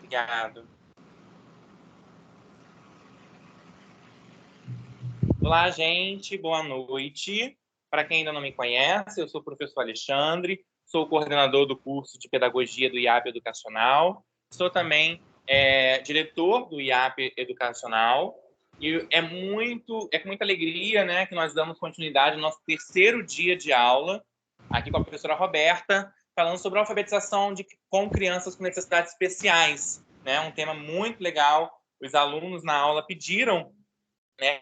Obrigado. Olá, gente. Boa noite. Para quem ainda não me conhece, eu sou o professor Alexandre, sou o coordenador do curso de Pedagogia do IAP Educacional, sou também diretor do IAP Educacional, e com muita alegria, né, que nós damos continuidade ao nosso terceiro dia de aula, aqui com a professora Roberta, falando sobre a alfabetização com crianças com necessidades especiais, né, um tema muito legal. Os alunos na aula pediram, né,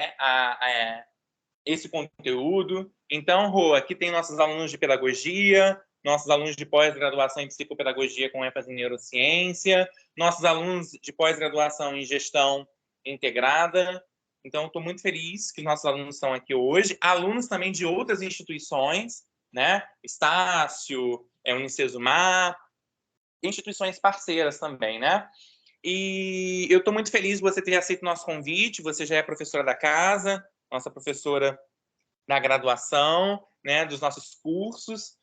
esse conteúdo. Então, Rô, aqui tem nossos alunos de pedagogia, nossos alunos de pós-graduação em psicopedagogia com ênfase em neurociência, nossos alunos de pós-graduação em gestão integrada. Então, estou muito feliz que nossos alunos estão aqui hoje. Alunos também de outras instituições, né? Estácio, Unicesumar, instituições parceiras também, né? E eu estou muito feliz de você ter aceito o nosso convite. Você já é professora da casa, nossa professora da graduação, né, dos nossos cursos.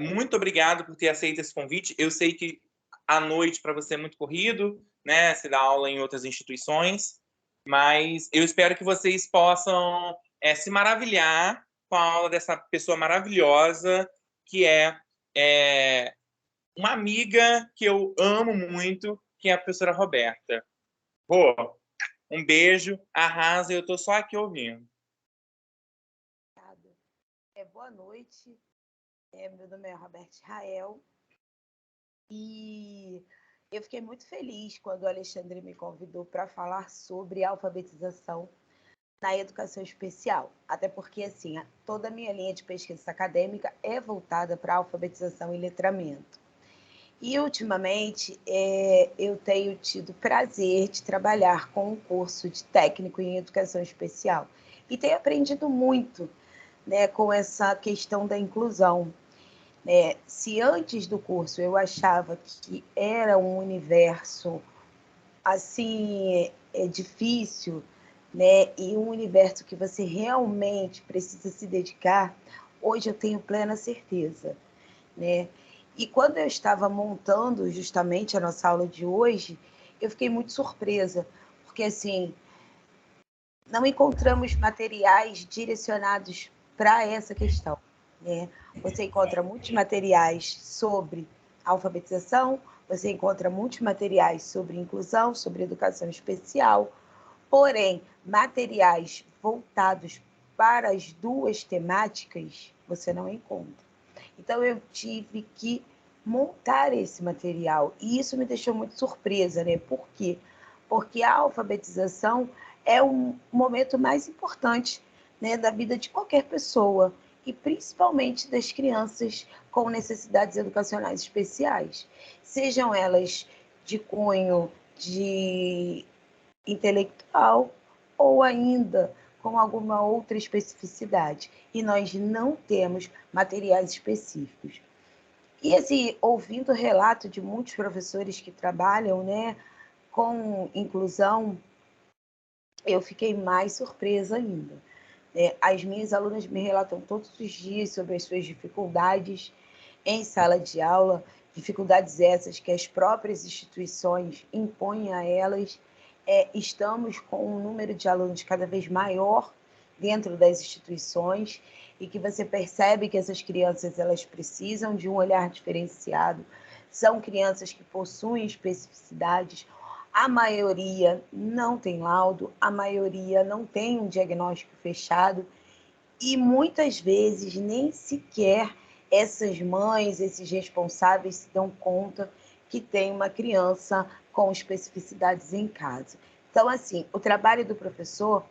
Muito obrigado por ter aceito esse convite. Eu sei que à noite para você é muito corrido, né, você dá aula em outras instituições, mas eu espero que vocês possam se maravilhar com a aula dessa pessoa maravilhosa, que é uma amiga que eu amo muito, que é a professora Roberta. Rô, um beijo, arrasa, eu estou só aqui ouvindo. Boa noite, meu nome é Roberta Israel e eu fiquei muito feliz quando o Alexandre me convidou para falar sobre alfabetização na educação especial, até porque assim, toda a minha linha de pesquisa acadêmica é voltada para alfabetização e letramento. E ultimamente eu tenho tido prazer de trabalhar com um curso de técnico em educação especial e tenho aprendido muito, né, com essa questão da inclusão. Se antes do curso eu achava que era um universo assim difícil, né, e um universo que você realmente precisa se dedicar, hoje eu tenho plena certeza, né? E quando eu estava montando justamente a nossa aula de hoje, eu fiquei muito surpresa, porque assim, não encontramos materiais direcionados para essa questão, né? Você encontra muitos materiais sobre alfabetização, você encontra muitos materiais sobre inclusão, sobre educação especial, porém, materiais voltados para as duas temáticas, você não encontra. Então, eu tive que montar esse material, e isso me deixou muito surpresa, né? Por quê? Porque a alfabetização é um momento mais importante, né, da vida de qualquer pessoa, e principalmente das crianças com necessidades educacionais especiais, sejam elas de cunho de intelectual ou ainda com alguma outra especificidade. E nós não temos materiais específicos. E assim, ouvindo o relato de muitos professores que trabalham, né, com inclusão, eu fiquei mais surpresa ainda. As minhas alunas me relatam todos os dias sobre as suas dificuldades em sala de aula, dificuldades essas que as próprias instituições impõem a elas. Estamos com um número de alunos cada vez maior dentro das instituições e que você percebe que essas crianças elas precisam de um olhar diferenciado, são crianças que possuem especificidades, a maioria não tem laudo, a maioria não tem um diagnóstico fechado e muitas vezes nem sequer essas mães, esses responsáveis se dão conta que tem uma criança com especificidades em casa. Então, assim, o trabalho do professor,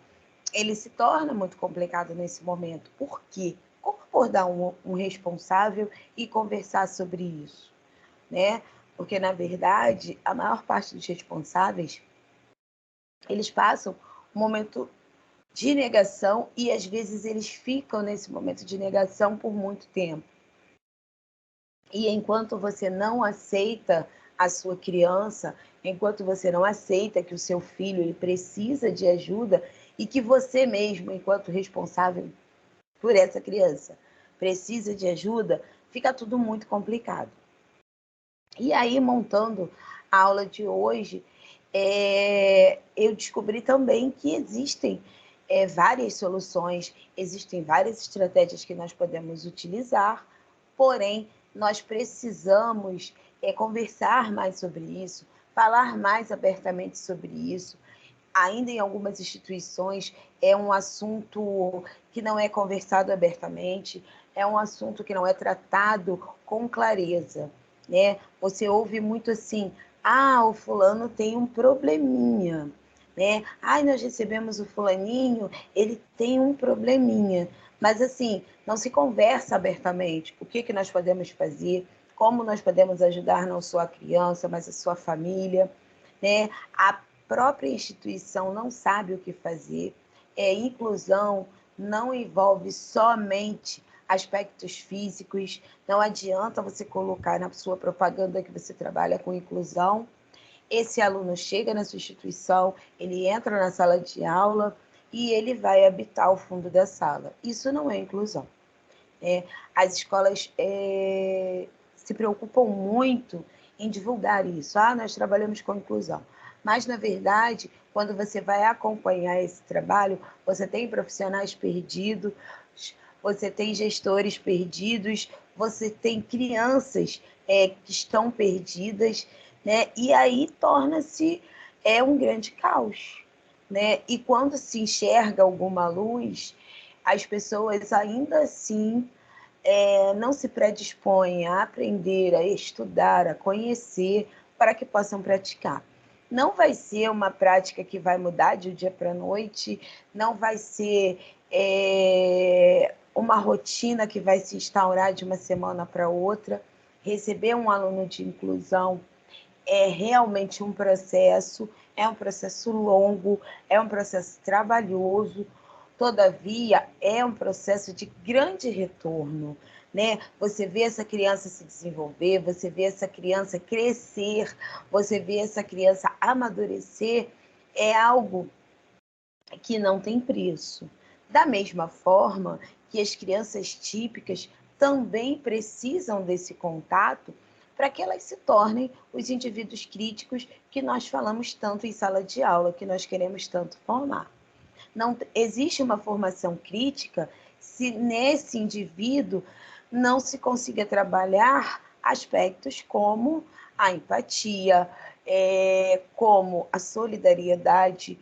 ele se torna muito complicado nesse momento. Por quê? Como abordar um responsável e conversar sobre isso, né? Porque, na verdade, a maior parte dos responsáveis, eles passam um momento de negação e, às vezes, eles ficam nesse momento de negação por muito tempo. E enquanto você não aceita a sua criança, enquanto você não aceita que o seu filho ele precisa de ajuda e que você mesmo, enquanto responsável por essa criança, precisa de ajuda, fica tudo muito complicado. E aí, montando a aula de hoje, eu descobri também que existem várias soluções, existem várias estratégias que nós podemos utilizar, porém, nós precisamos conversar mais sobre isso, falar mais abertamente sobre isso. Ainda em algumas instituições é um assunto que não é conversado abertamente, é um assunto que não é tratado com clareza, né? Você ouve muito assim, o fulano tem um probleminha, né? Nós recebemos o fulaninho, ele tem um probleminha. Mas assim, não se conversa abertamente. O que nós podemos fazer? Como nós podemos ajudar não só a criança, mas a sua família, né? A própria instituição não sabe o que fazer. Inclusão não envolve somente aspectos físicos. Não adianta você colocar na sua propaganda que você trabalha com inclusão. Esse aluno chega na sua instituição, ele entra na sala de aula e ele vai habitar o fundo da sala. Isso não é inclusão. As escolas se preocupam muito em divulgar isso. Nós trabalhamos com inclusão. Mas, na verdade, quando você vai acompanhar esse trabalho, você tem profissionais perdidos, você tem gestores perdidos, você tem crianças que estão perdidas, né? E aí torna-se um grande caos, né? E quando se enxerga alguma luz, as pessoas ainda assim não se predispõem a aprender, a estudar, a conhecer, para que possam praticar. Não vai ser uma prática que vai mudar de um dia para a noite, não vai ser uma rotina que vai se instaurar de uma semana para outra. Receber um aluno de inclusão é realmente é um processo longo, é um processo trabalhoso, todavia é um processo de grande retorno, né? Você vê essa criança se desenvolver, você vê essa criança crescer, você vê essa criança amadurecer, é algo que não tem preço. Da mesma forma que as crianças típicas também precisam desse contato para que elas se tornem os indivíduos críticos que nós falamos tanto em sala de aula, que nós queremos tanto formar. Não existe uma formação crítica se nesse indivíduo não se consiga trabalhar aspectos como a empatia, como a solidariedade,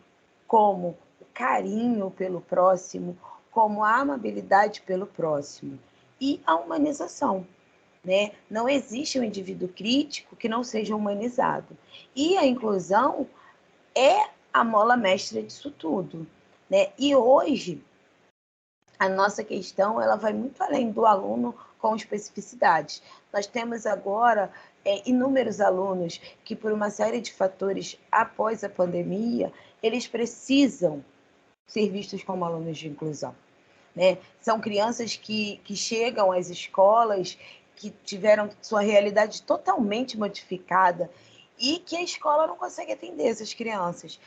como o carinho pelo próximo, como a amabilidade pelo próximo e a humanização. Né? Não existe um indivíduo crítico que não seja humanizado. E a inclusão é a mola mestra disso tudo. Né? E hoje, a nossa questão ela vai muito além do aluno com especificidades. Nós temos agora inúmeros alunos que, por uma série de fatores após a pandemia, eles precisam ser vistos como alunos de inclusão. Né? São crianças que chegam às escolas que tiveram sua realidade totalmente modificada e que a escola não consegue atender essas crianças.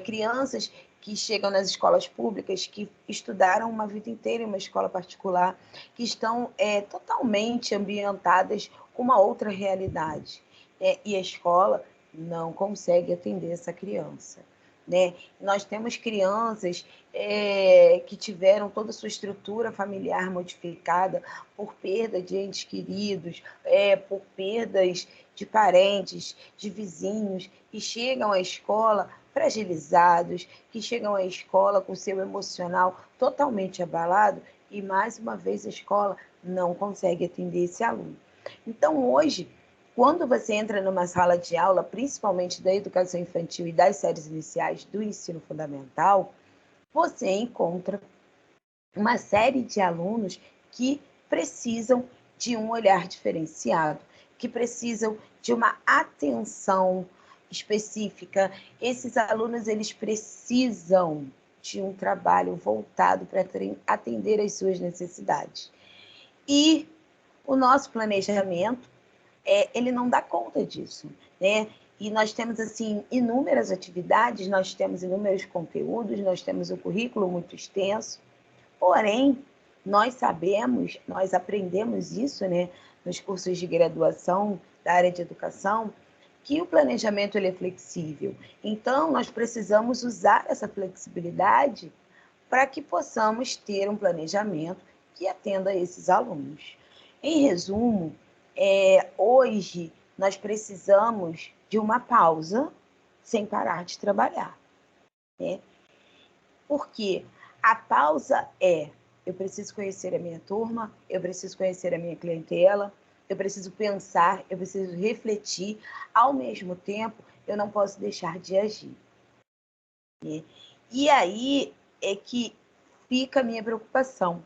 Crianças que chegam nas escolas públicas, que estudaram uma vida inteira em uma escola particular, que estão totalmente ambientadas com uma outra realidade. E a escola não consegue atender essa criança. Né? Nós temos crianças que tiveram toda a sua estrutura familiar modificada por perda de entes queridos, por perdas de parentes, de vizinhos, que chegam à escola fragilizados, que chegam à escola com seu emocional totalmente abalado e, mais uma vez, a escola não consegue atender esse aluno. Então, hoje, quando você entra numa sala de aula, principalmente da educação infantil e das séries iniciais do ensino fundamental, você encontra uma série de alunos que precisam de um olhar diferenciado, que precisam de uma atenção específica. Esses alunos, eles precisam de um trabalho voltado para atender às suas necessidades. E o nosso planejamento, ele não dá conta disso, né? E nós temos, assim, inúmeras atividades, nós temos inúmeros conteúdos, nós temos um currículo muito extenso, porém, nós sabemos, nós aprendemos isso, né, nos cursos de graduação da área de educação, que o planejamento ele é flexível. Então, nós precisamos usar essa flexibilidade para que possamos ter um planejamento que atenda a esses alunos. Em resumo, hoje nós precisamos de uma pausa sem parar de trabalhar, né? Porque a pausa eu preciso conhecer a minha turma, eu preciso conhecer a minha clientela, eu preciso pensar, eu preciso refletir, ao mesmo tempo, eu não posso deixar de agir, né? E aí é que fica a minha preocupação.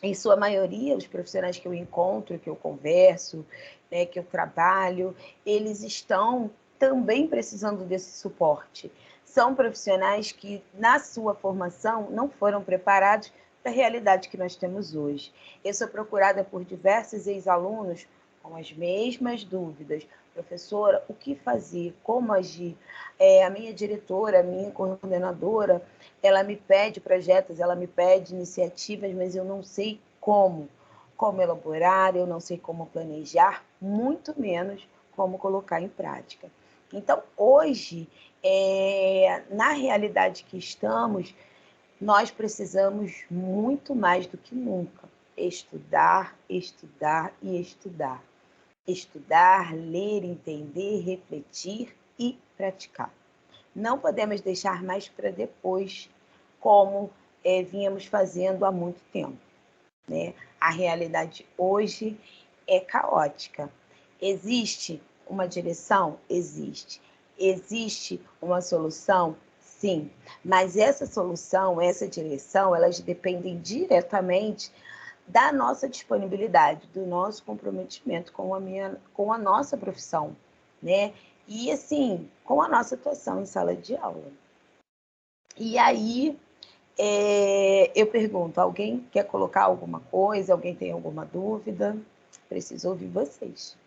Em sua maioria, os profissionais que eu encontro, que eu converso, né, que eu trabalho, eles estão também precisando desse suporte. São profissionais que, na sua formação, não foram preparados para a realidade que nós temos hoje. Eu sou procurada por diversos ex-alunos com as mesmas dúvidas. Professora, o que fazer? Como agir? A minha diretora, a minha coordenadora, ela me pede projetos, ela me pede iniciativas, mas eu não sei como elaborar, eu não sei como planejar, muito menos como colocar em prática. Então, hoje, na realidade que estamos, nós precisamos muito mais do que nunca estudar, estudar e estudar. Estudar, ler, entender, refletir e praticar. Não podemos deixar mais para depois, como vínhamos fazendo há muito tempo, né? A realidade hoje é caótica. Existe uma direção? Existe. Existe uma solução? Sim. Mas essa solução, essa direção, elas dependem diretamente da nossa disponibilidade, do nosso comprometimento com a nossa profissão, né? E, assim, com a nossa atuação em sala de aula. E aí, eu pergunto, alguém quer colocar alguma coisa? Alguém tem alguma dúvida? Preciso ouvir vocês.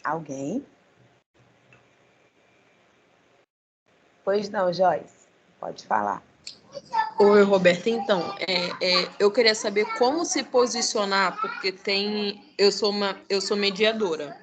Alguém? Pois não, Joyce, pode falar. Oi, Roberta. Então, eu queria saber como se posicionar, porque eu sou mediadora.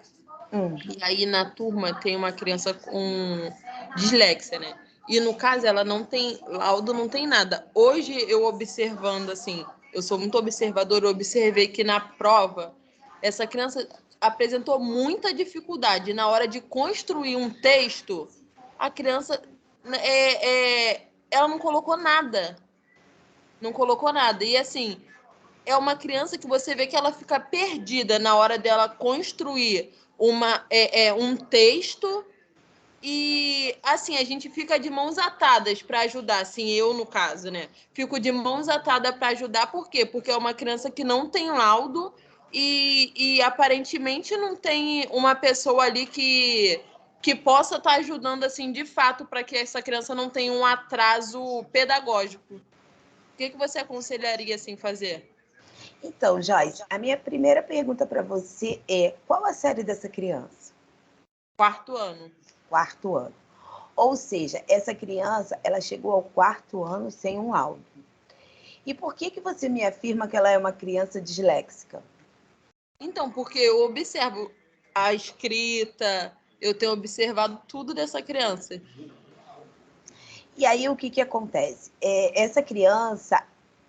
E aí na turma tem uma criança com dislexia, né? E no caso ela não tem laudo, não tem nada. Hoje eu observando assim, eu sou muito observadora, eu observei que na prova essa criança apresentou muita dificuldade na hora de construir um texto. A criança ela não colocou nada. Não colocou nada. E assim, é uma criança que você vê que ela fica perdida na hora dela construir um texto. E assim, a gente fica de mãos atadas para ajudar, assim, eu no caso, né? Fico de mãos atadas para ajudar, por quê? Porque é uma criança que não tem laudo e aparentemente não tem uma pessoa ali que possa estar ajudando, assim, de fato, para que essa criança não tenha um atraso pedagógico. O que você aconselharia, assim, fazer? Então, Joyce, a minha primeira pergunta para você é: qual a série dessa criança? 4º ano. 4º ano. Ou seja, essa criança, ela chegou ao 4º ano sem um laudo. E por que você me afirma que ela é uma criança disléxica? Então, porque eu observo a escrita, eu tenho observado tudo dessa criança. E aí, o que acontece? Essa criança,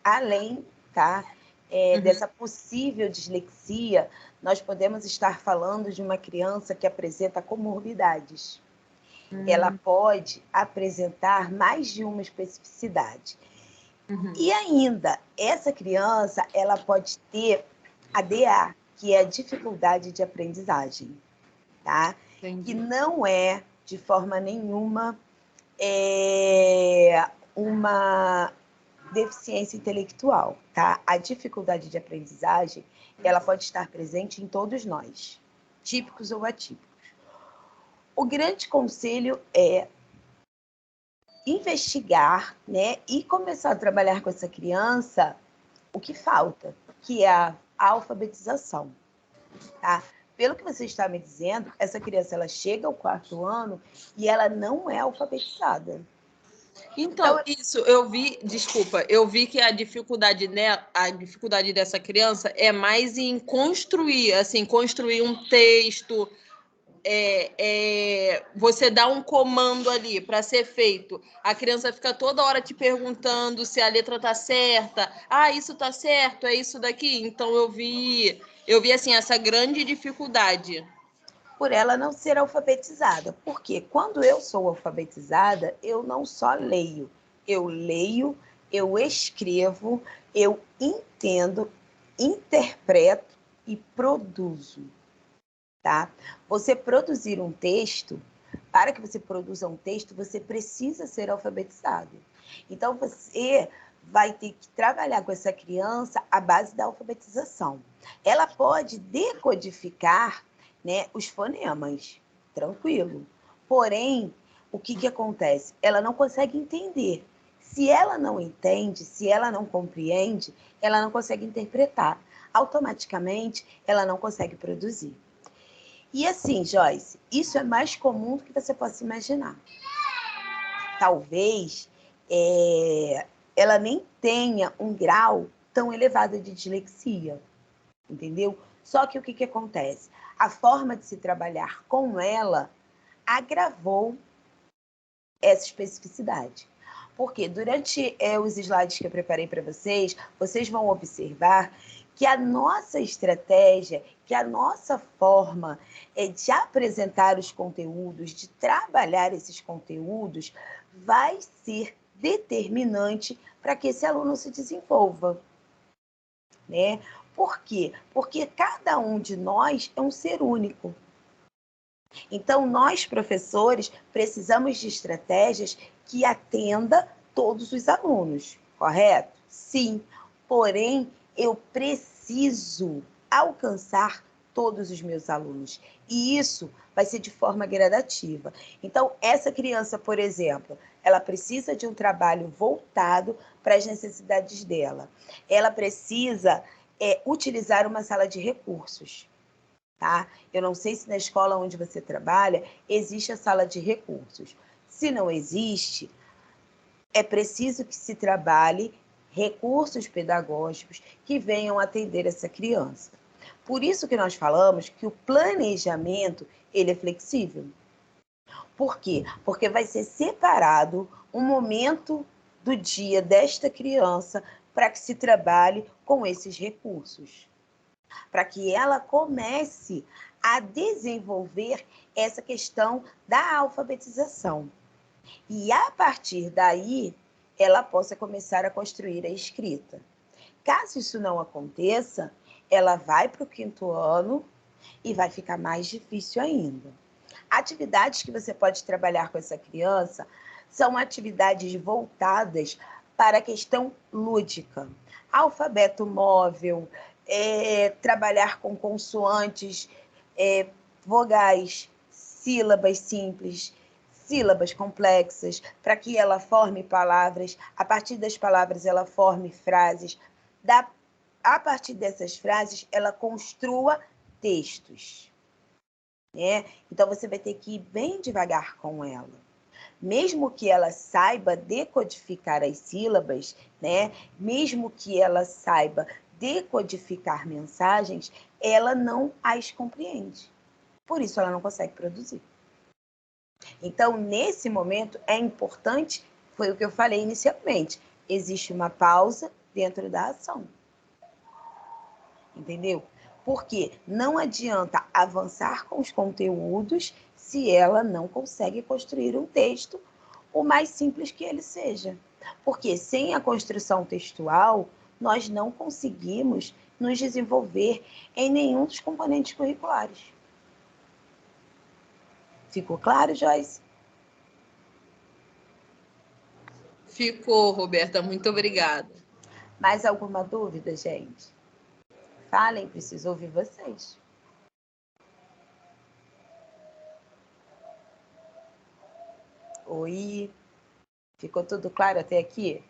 além, dessa possível dislexia, nós podemos estar falando de uma criança que apresenta comorbidades. Ela pode apresentar mais de uma especificidade. E ainda, essa criança, ela pode ter a DA, que é a dificuldade de aprendizagem, tá? Entendi. Que não é, de forma nenhuma, uma deficiência intelectual, tá? A dificuldade de aprendizagem, ela pode estar presente em todos nós, típicos ou atípicos. O grande conselho é investigar, né, e começar a trabalhar com essa criança o que falta, que é a alfabetização, tá? Pelo que você está me dizendo, essa criança ela chega ao 4º ano e ela não é alfabetizada. Então, isso, eu vi, desculpa, eu vi que a dificuldade dessa criança é mais em construir, assim, construir um texto, você dá um comando ali para ser feito. A criança fica toda hora te perguntando se a letra tá certa. Ah, isso tá certo, é isso daqui. Então eu vi assim essa grande dificuldade. Por ela não ser alfabetizada. Porque quando eu sou alfabetizada, eu não só leio, eu escrevo, eu entendo, interpreto e produzo. Tá? Você produzir um texto, para que você produza um texto, você precisa ser alfabetizado. Então, você vai ter que trabalhar com essa criança a base da alfabetização. Ela pode decodificar, né, os fonemas, tranquilo. Porém, o que acontece? Ela não consegue entender. Se ela não entende, se ela não compreende, ela não consegue interpretar. Automaticamente, ela não consegue produzir. E assim, Joyce, isso é mais comum do que você possa imaginar. Talvez ela nem tenha um grau tão elevado de dislexia, entendeu? Só que o que acontece? A forma de se trabalhar com ela agravou essa especificidade. Porque durante os slides que eu preparei para vocês, vocês vão observar que a nossa estratégia, que a nossa forma de apresentar os conteúdos, de trabalhar esses conteúdos, vai ser determinante para que esse aluno se desenvolva. Né? Por quê? Porque cada um de nós é um ser único. Então, nós, professores, precisamos de estratégias que atenda todos os alunos, correto? Sim, porém, eu preciso alcançar todos os meus alunos. E isso vai ser de forma gradativa. Então, essa criança, por exemplo, ela precisa de um trabalho voltado para as necessidades dela. Ela precisa utilizar uma sala de recursos. Tá? Eu não sei se na escola onde você trabalha existe a sala de recursos. Se não existe, é preciso que se trabalhe recursos pedagógicos que venham atender essa criança. Por isso que nós falamos que o planejamento ele é flexível. Por quê? Porque vai ser separado um momento do dia desta criança para que se trabalhe com esses recursos, para que ela comece a desenvolver essa questão da alfabetização. E, a partir daí, ela possa começar a construir a escrita. Caso isso não aconteça, ela vai para o 5º ano e vai ficar mais difícil ainda. Atividades que você pode trabalhar com essa criança são atividades voltadas para a questão lúdica. Alfabeto móvel, trabalhar com consoantes, vogais, sílabas simples, sílabas complexas, para que ela forme palavras, a partir das palavras ela forme frases, a partir dessas frases ela construa textos. Né? Então, você vai ter que ir bem devagar com ela. Mesmo que ela saiba decodificar as sílabas, né? Mesmo que ela saiba decodificar mensagens, ela não as compreende. Por isso, ela não consegue produzir. Então, nesse momento, é importante, foi o que eu falei inicialmente, existe uma pausa dentro da ação. Entendeu? Porque não adianta avançar com os conteúdos se ela não consegue construir um texto, o mais simples que ele seja. Porque sem a construção textual, nós não conseguimos nos desenvolver em nenhum dos componentes curriculares. Ficou claro, Joyce? Ficou, Roberta. Muito obrigada. Mais alguma dúvida, gente? Falem, preciso ouvir vocês. Oi, ficou tudo claro até aqui?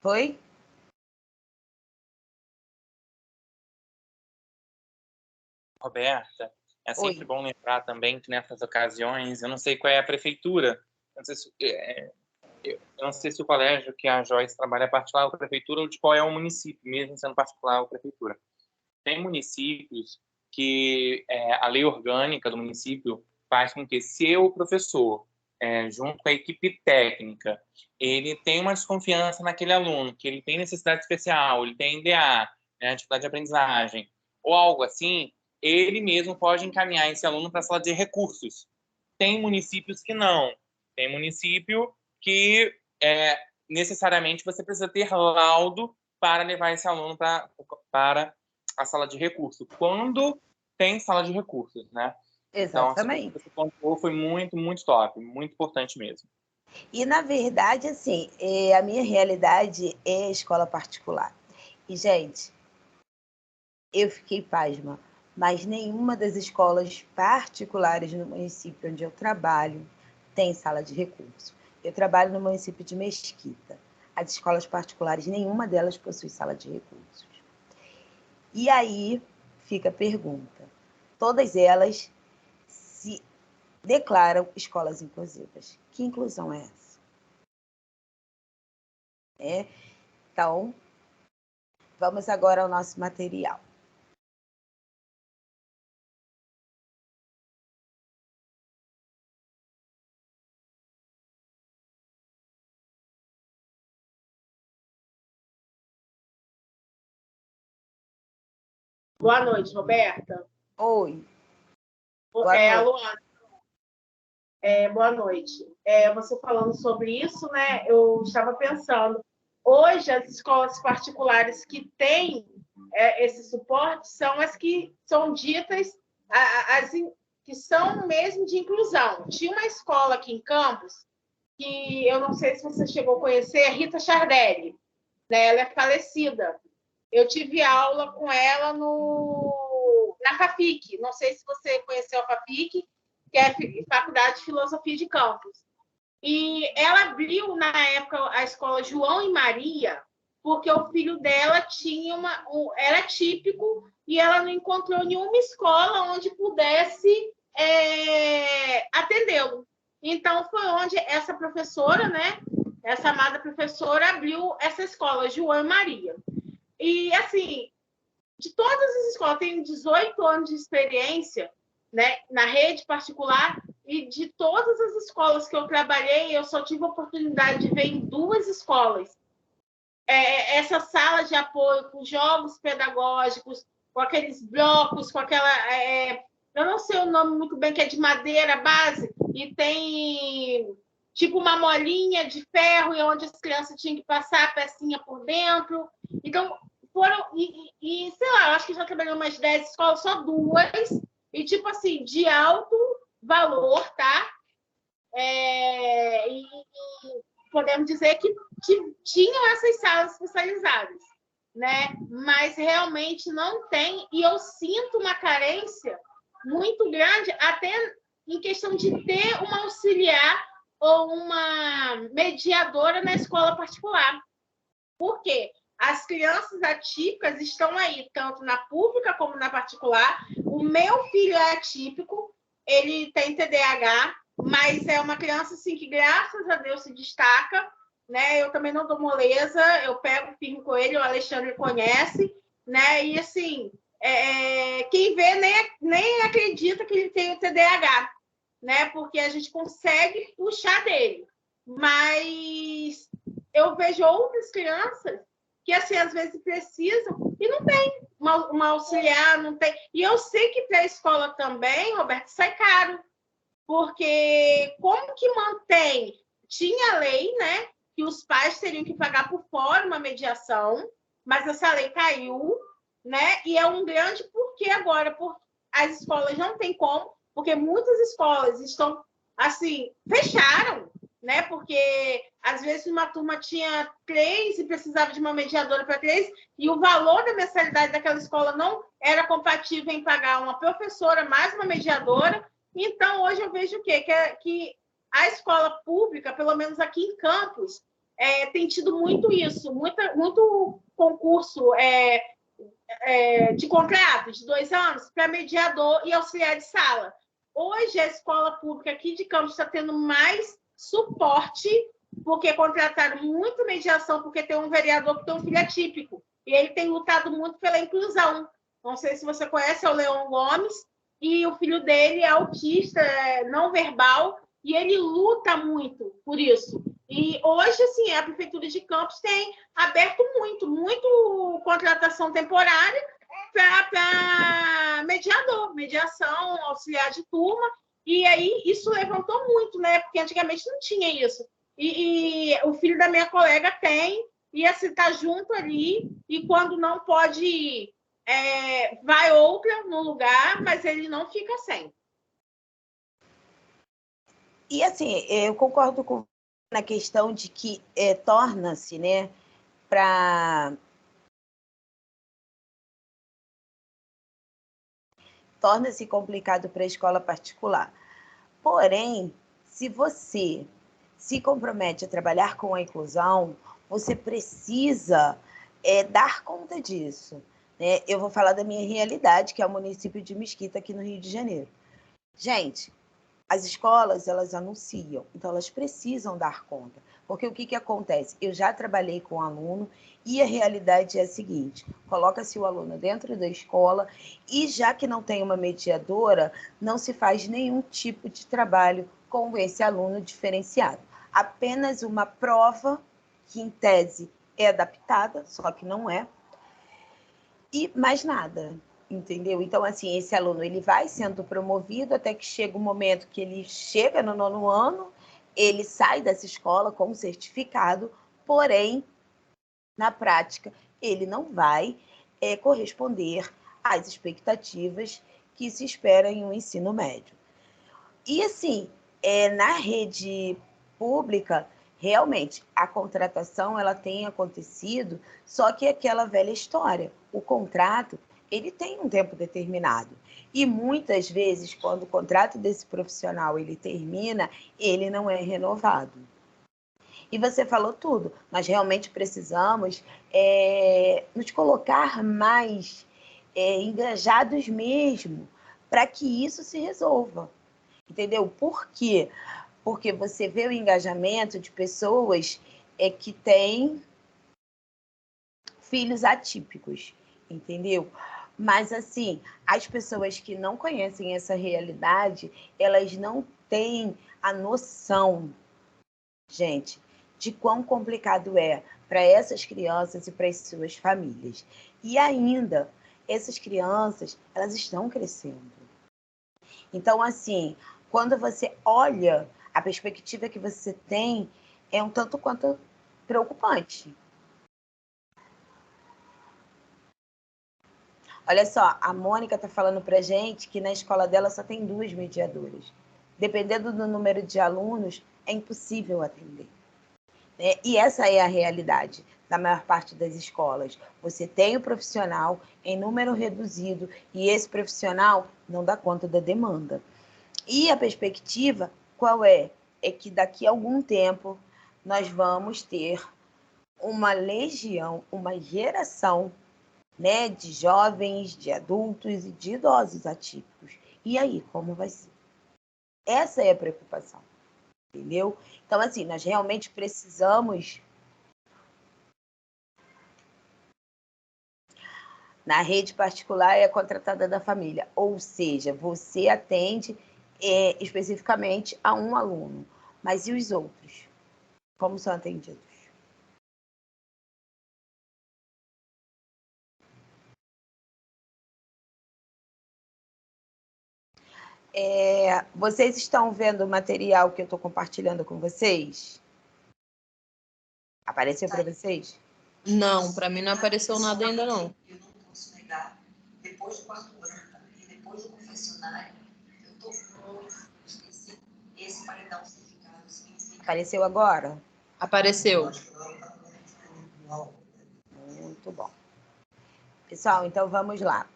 Foi? Roberta, é sempre Oi. bom lembrar também que nessas ocasiões, eu não sei qual é a prefeitura, eu não sei se o colégio que a Joyce trabalha é particular ou prefeitura, ou de qual é o município, mesmo sendo particular ou prefeitura. Tem municípios que a lei orgânica do município faz com que, se o professor, junto com a equipe técnica, ele tem uma desconfiança naquele aluno, que ele tem necessidade especial, ele tem NDA, né, dificuldade de aprendizagem, ou algo assim, ele mesmo pode encaminhar esse aluno para a sala de recursos. Tem municípios que não. Tem município que necessariamente você precisa ter laudo para levar esse aluno para a sala de recursos, quando tem sala de recursos, né? Exatamente. Então, você pontuou foi muito, muito top, muito importante mesmo. E, na verdade, assim, a minha realidade é escola particular. E, gente, eu fiquei pasma, mas nenhuma das escolas particulares no município onde eu trabalho tem sala de recurso. Eu trabalho no município de Mesquita. As escolas particulares, nenhuma delas possui sala de recursos. E aí fica a pergunta: todas elas se declaram escolas inclusivas. Que inclusão é essa? Então, vamos agora ao nosso material. Boa noite, Roberta. Oi. Boa noite. Luana. Boa noite. Você falando sobre isso, né? Eu estava pensando, hoje as escolas particulares que têm esse suporte são as que são ditas as que são mesmo de inclusão. Tinha uma escola aqui em Campos que eu não sei se você chegou a conhecer, a Rita Chardelli, né? Ela é falecida. Eu tive aula com ela na FAFIC. Não sei se você conheceu a FAFIC, que é a Faculdade de Filosofia de Campos. E ela abriu, na época, a escola João e Maria, porque o filho dela era típico e ela não encontrou nenhuma escola onde pudesse atendê-lo. Então, foi onde essa professora, né, essa amada professora, abriu essa escola, João e Maria. E, assim, de todas as escolas, tenho 18 anos de experiência, né, na rede particular, e de todas as escolas que eu trabalhei, eu só tive a oportunidade de ver em 2 escolas essa sala de apoio com jogos pedagógicos, com aqueles blocos, com aquela... eu não sei o nome muito bem, que é de madeira base, e tem tipo uma molinha de ferro, e onde as crianças tinham que passar a pecinha por dentro. Então, foram... E sei lá, eu acho que já trabalhei umas 10 escolas, só 2, e tipo assim, de alto valor, tá? E podemos dizer que tinham essas salas especializadas, né? Mas realmente não tem, e eu sinto uma carência muito grande, até em questão de ter uma auxiliar ou uma mediadora na escola particular. Por quê? As crianças atípicas estão aí, tanto na pública como na particular. O meu filho é atípico, ele tem TDAH, mas é uma criança assim, que, graças a Deus, se destaca. Né? Eu também não dou moleza, eu pego firme com ele, o Alexandre conhece. Né? E, assim, quem vê nem acredita que ele tem o TDAH, né? Porque a gente consegue puxar dele. Mas eu vejo outras crianças que, assim, às vezes precisam e não tem uma auxiliar, não tem. E eu sei que para a escola também, Roberto, sai caro, porque como que mantém? Tinha lei, né, que os pais teriam que pagar por fora uma mediação, mas essa lei caiu, né, e é um grande porquê agora, porque as escolas não têm como, porque muitas escolas estão, assim, fecharam, né? Porque às vezes uma turma tinha 3 e precisava de uma mediadora para 3, e o valor da mensalidade daquela escola não era compatível em pagar uma professora mais uma mediadora. Então, hoje eu vejo o quê? Que a escola pública, pelo menos aqui em Campos, tem tido muito isso, muito concurso de contrato de 2 anos para mediador e auxiliar de sala. Hoje, a escola pública aqui de Campos está tendo mais suporte, porque contrataram muito mediação, porque tem um vereador que tem um filho atípico, e ele tem lutado muito pela inclusão. Não sei se você conhece, é o Leon Gomes, e o filho dele é autista, não verbal, e ele luta muito por isso. E hoje, assim, a Prefeitura de Campos tem aberto muito contratação temporária para mediação, auxiliar de turma, e aí isso levantou muito, né? Porque antigamente não tinha isso. E o filho da minha colega tem, e assim, está junto ali, e quando não pode ir, vai outra no lugar, mas ele não fica sem. E assim, eu concordo com na questão de que torna-se, né, torna-se complicado para a escola particular. Porém, se você se compromete a trabalhar com a inclusão, você precisa dar conta disso, né? Eu vou falar da minha realidade, que é o município de Mesquita, aqui no Rio de Janeiro. Gente, as escolas, elas anunciam, então elas precisam dar conta. Porque o que acontece? Eu já trabalhei com aluno e a realidade é a seguinte, coloca-se o aluno dentro da escola e já que não tem uma mediadora, não se faz nenhum tipo de trabalho com esse aluno diferenciado. Apenas uma prova que, em tese, é adaptada, só que não é, e mais nada. Entendeu? Então, assim, esse aluno ele vai sendo promovido até que chega o momento que ele chega no 9º ano, ele sai dessa escola com um certificado, porém, na prática, ele não vai corresponder às expectativas que se espera em um ensino médio. E, assim, na rede pública, realmente, a contratação ela tem acontecido, só que é aquela velha história. O contrato ele tem um tempo determinado. E muitas vezes, quando o contrato desse profissional ele termina, ele não é renovado. E você falou tudo. Nós realmente precisamos nos colocar mais engajados mesmo para que isso se resolva. Entendeu? Por quê? Porque você vê o engajamento de pessoas que têm filhos atípicos, entendeu? Mas, assim, as pessoas que não conhecem essa realidade, elas não têm a noção, gente, de quão complicado é para essas crianças e para as suas famílias. E ainda, essas crianças, elas estão crescendo. Então, assim, quando você olha, a perspectiva que você tem é um tanto quanto preocupante. Olha só, a Mônica está falando para a gente que na escola dela só tem 2 mediadoras. Dependendo do número de alunos, é impossível atender. E essa é a realidade da maior parte das escolas. Você tem o profissional em número reduzido e esse profissional não dá conta da demanda. E a perspectiva, qual é? É que daqui a algum tempo nós vamos ter uma legião, uma geração, né, de jovens, de adultos e de idosos atípicos. E aí, como vai ser? Essa é a preocupação, entendeu? Então, assim, nós realmente precisamos... Na rede particular é a contratada da família, ou seja, você atende especificamente a um aluno, mas e os outros? Como são atendidos? Vocês estão vendo o material que eu estou compartilhando com vocês? Apareceu para vocês? Não, para mim não apareceu nada ainda, não. Eu não posso negar, depois do 4 anos e depois do confessionário, eu estou muito esse paredão certificado. Apareceu agora? Apareceu. Muito bom. Pessoal, então vamos lá.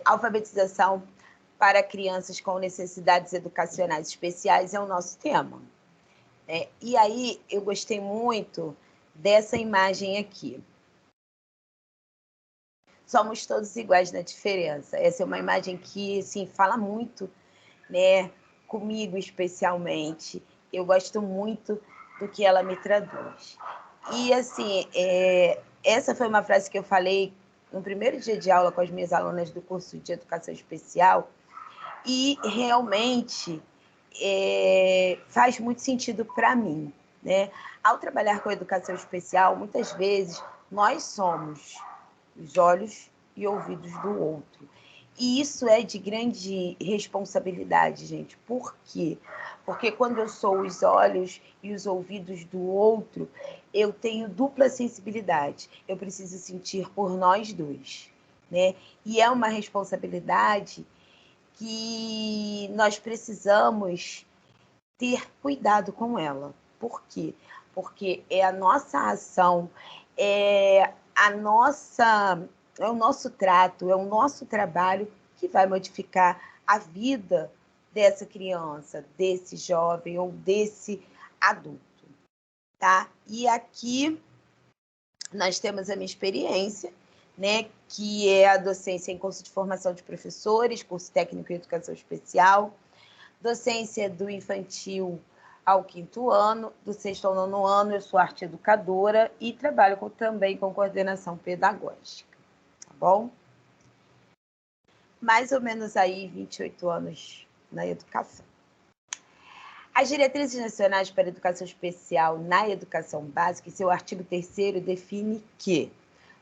Alfabetização para crianças com necessidades educacionais especiais é o nosso tema. E aí, eu gostei muito dessa imagem aqui. somos todos iguais na diferença. Essa é uma imagem que, assim, fala muito, né, comigo especialmente. Eu gosto muito do que ela me traduz. E, assim, essa foi uma frase que eu falei no primeiro dia de aula com as minhas alunas do curso de Educação Especial, e realmente faz muito sentido para mim, né? Ao trabalhar com educação especial, muitas vezes nós somos os olhos e ouvidos do outro. E isso é de grande responsabilidade, gente. Por quê? Porque quando eu sou os olhos e os ouvidos do outro, eu tenho dupla sensibilidade. Eu preciso sentir por nós dois, né? E é uma responsabilidade que nós precisamos ter cuidado com ela. Por quê? Porque é a nossa ação, é o nosso trato, é o nosso trabalho que vai modificar a vida dessa criança, desse jovem ou desse adulto, tá? E aqui nós temos a minha experiência, né, que é a docência em curso de formação de professores, curso técnico em educação especial, docência do infantil ao 5º ano, do 6º ao 9º ano, eu sou arte educadora e trabalho também com coordenação pedagógica, tá bom? Mais ou menos aí 28 anos na educação. As diretrizes nacionais para a educação especial na educação básica, em seu artigo 3º, define que,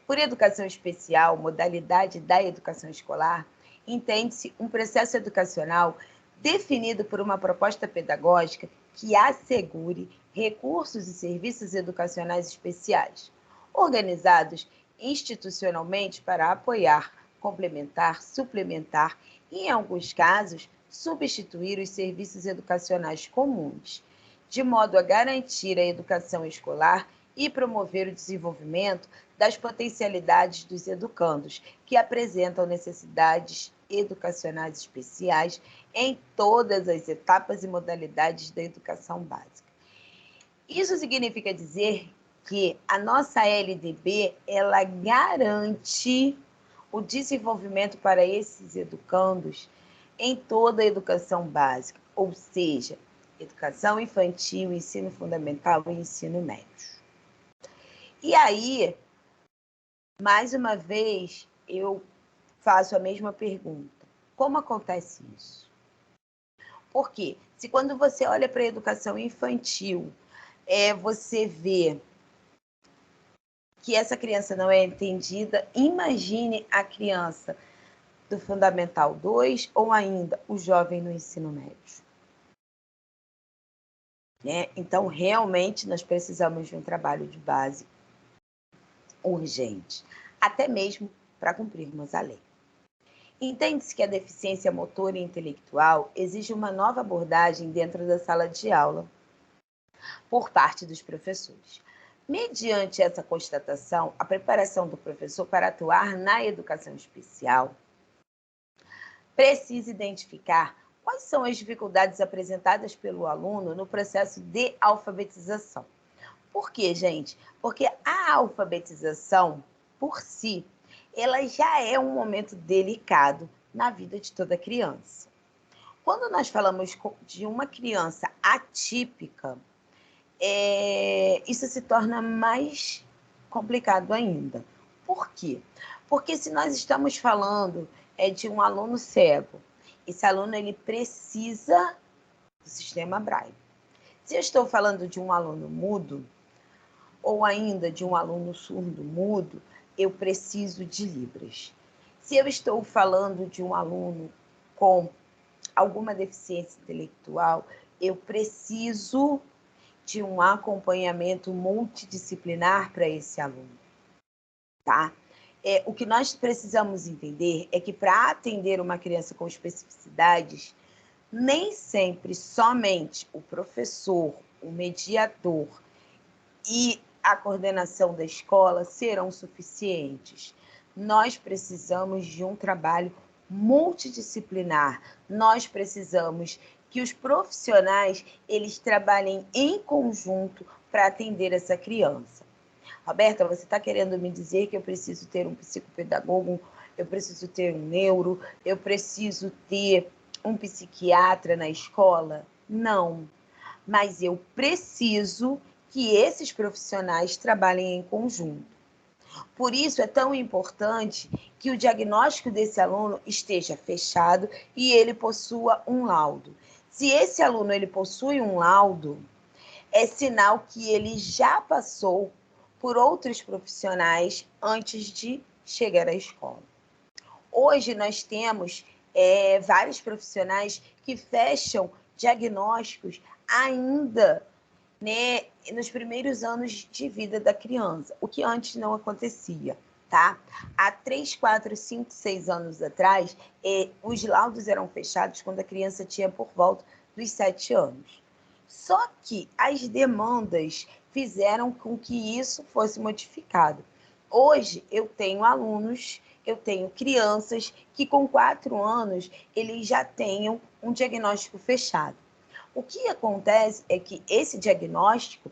por educação especial, modalidade da educação escolar, entende-se um processo educacional definido por uma proposta pedagógica que assegure recursos e serviços educacionais especiais, organizados institucionalmente para apoiar, complementar, suplementar e, em alguns casos, substituir os serviços educacionais comuns, de modo a garantir a educação escolar e promover o desenvolvimento das potencialidades dos educandos, que apresentam necessidades educacionais especiais em todas as etapas e modalidades da educação básica. Isso significa dizer que a nossa LDB, ela garante o desenvolvimento para esses educandos em toda a educação básica, ou seja, educação infantil, ensino fundamental e ensino médio. E aí, mais uma vez, eu faço a mesma pergunta. Como acontece isso? Porque se quando você olha para a educação infantil, você vê que essa criança não é entendida, imagine a criança do Fundamental 2 ou ainda o jovem no ensino médio. Né? Então, realmente, nós precisamos de um trabalho de base urgente, até mesmo para cumprirmos a lei. Entende-se que a deficiência motora e intelectual exige uma nova abordagem dentro da sala de aula por parte dos professores. Mediante essa constatação, a preparação do professor para atuar na educação especial precisa identificar quais são as dificuldades apresentadas pelo aluno no processo de alfabetização. Por quê, gente? Porque a alfabetização, por si, ela já é um momento delicado na vida de toda criança. Quando nós falamos de uma criança atípica, isso se torna mais complicado ainda. Por quê? Porque se nós estamos falando de um aluno cego, esse aluno ele precisa do sistema Braille. Se eu estou falando de um aluno mudo, ou ainda de um aluno surdo-mudo, eu preciso de Libras. Se eu estou falando de um aluno com alguma deficiência intelectual, eu preciso de um acompanhamento multidisciplinar para esse aluno, tá? O que nós precisamos entender é que para atender uma criança com especificidades, nem sempre somente o professor, o mediador e a coordenação da escola serão suficientes. Nós precisamos de um trabalho multidisciplinar. Nós precisamos que os profissionais eles trabalhem em conjunto para atender essa criança. Roberta, você está querendo me dizer que eu preciso ter um psicopedagogo, eu preciso ter um neuro, eu preciso ter um psiquiatra na escola? Não, mas eu preciso que esses profissionais trabalhem em conjunto. Por isso é tão importante que o diagnóstico desse aluno esteja fechado e ele possua um laudo. Se esse aluno ele possui um laudo, é sinal que ele já passou por outros profissionais antes de chegar à escola. Hoje nós temos vários profissionais que fecham diagnósticos ainda, né, nos primeiros anos de vida da criança, o que antes não acontecia, tá? Há 3, 4, 5, 6 anos atrás, os laudos eram fechados quando a criança tinha por volta dos 7 anos. Só que as demandas fizeram com que isso fosse modificado. Hoje, eu tenho alunos, eu tenho crianças que com 4 anos, eles já tenham um diagnóstico fechado. O que acontece é que esse diagnóstico,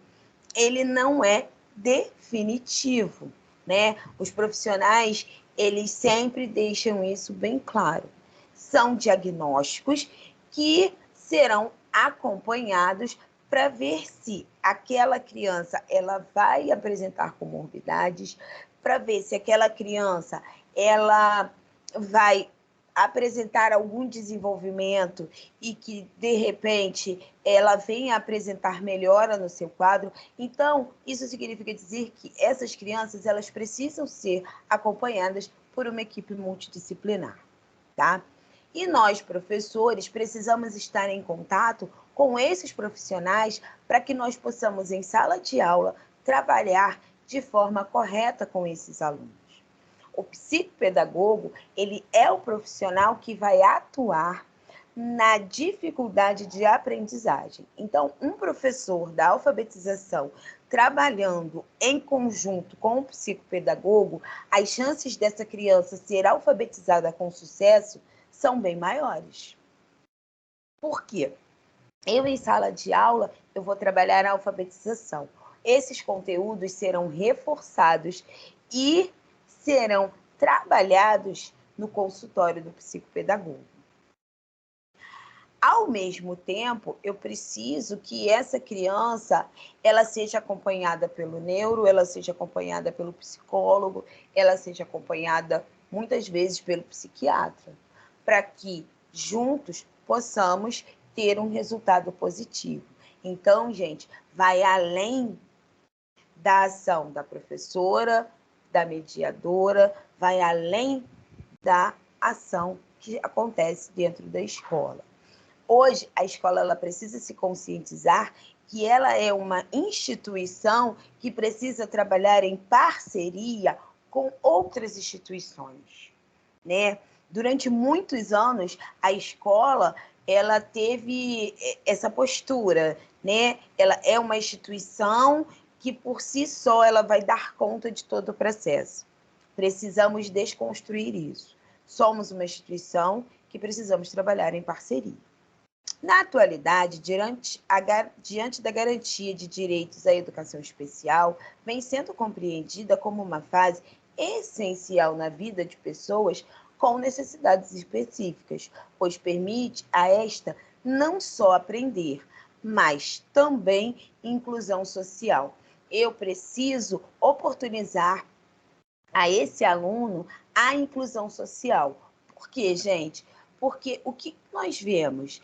ele não é definitivo, né? Os profissionais, eles sempre deixam isso bem claro. São diagnósticos que serão acompanhados para ver se aquela criança ela vai apresentar comorbidades, para ver se aquela criança ela vai apresentar algum desenvolvimento e que, de repente, ela venha apresentar melhora no seu quadro. Então, isso significa dizer que essas crianças elas precisam ser acompanhadas por uma equipe multidisciplinar, tá? E nós, professores, precisamos estar em contato com esses profissionais para que nós possamos, em sala de aula, trabalhar de forma correta com esses alunos. O psicopedagogo, ele é o profissional que vai atuar na dificuldade de aprendizagem. Então, um professor da alfabetização trabalhando em conjunto com o psicopedagogo, as chances dessa criança ser alfabetizada com sucesso são bem maiores. Por quê? Eu, em sala de aula, eu vou trabalhar a alfabetização. Esses conteúdos serão reforçados e serão trabalhados no consultório do psicopedagogo. Ao mesmo tempo, eu preciso que essa criança ela seja acompanhada pelo neuro, ela seja acompanhada pelo psicólogo, ela seja acompanhada muitas vezes pelo psiquiatra, para que juntos possamos ter um resultado positivo. Então, gente, vai além da ação da professora, da mediadora, vai além da ação que acontece dentro da escola. Hoje, a escola ela precisa se conscientizar que ela é uma instituição que precisa trabalhar em parceria com outras instituições, né? Durante muitos anos, a escola ela teve essa postura, né? Ela é uma instituição que, por si só, ela vai dar conta de todo o processo. Precisamos desconstruir isso. Somos uma instituição que precisamos trabalhar em parceria. Na atualidade, diante da garantia de direitos à educação especial, vem sendo compreendida como uma fase essencial na vida de pessoas com necessidades específicas, pois permite a esta não só aprender, mas também inclusão social. Eu preciso oportunizar a esse aluno a inclusão social. Por quê, gente? Porque o que nós vemos?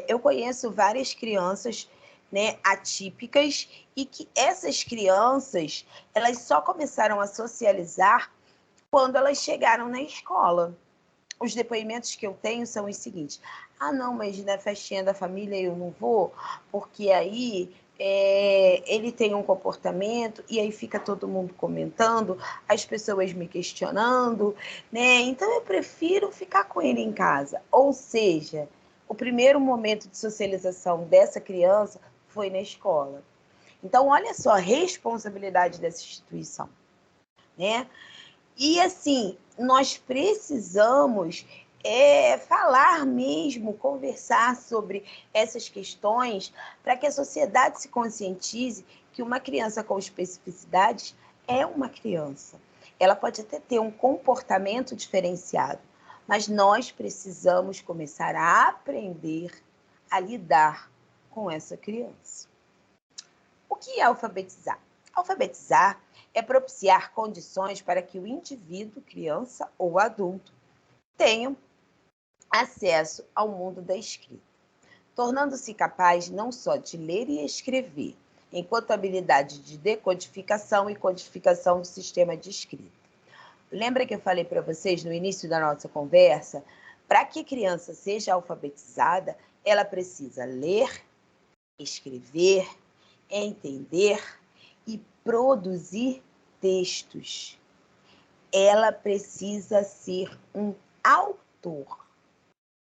Eu conheço várias crianças, né, atípicas e que essas crianças elas só começaram a socializar quando elas chegaram na escola. Os depoimentos que eu tenho são os seguintes: ah, não, mas na festinha da família eu não vou, porque aí ele tem um comportamento e aí fica todo mundo comentando, as pessoas me questionando, né? Então eu prefiro ficar com ele em casa. Ou seja, o primeiro momento de socialização dessa criança foi na escola. Então, olha só a responsabilidade dessa instituição, né? E assim, nós precisamos falar mesmo, conversar sobre essas questões para que a sociedade se conscientize que que uma criança com especificidades é uma criança. Ela pode até ter um comportamento diferenciado, mas nós precisamos começar a aprender a lidar com essa criança. O que é alfabetizar? Alfabetizar é propiciar condições para que o indivíduo, criança ou adulto, tenham acesso ao mundo da escrita, tornando-se capaz não só de ler e escrever, enquanto habilidade de decodificação e codificação do sistema de escrita. Lembra que eu falei para vocês no início da nossa conversa? Para que a criança seja alfabetizada, ela precisa ler, escrever, entender e produzir textos. Ela precisa ser um autor,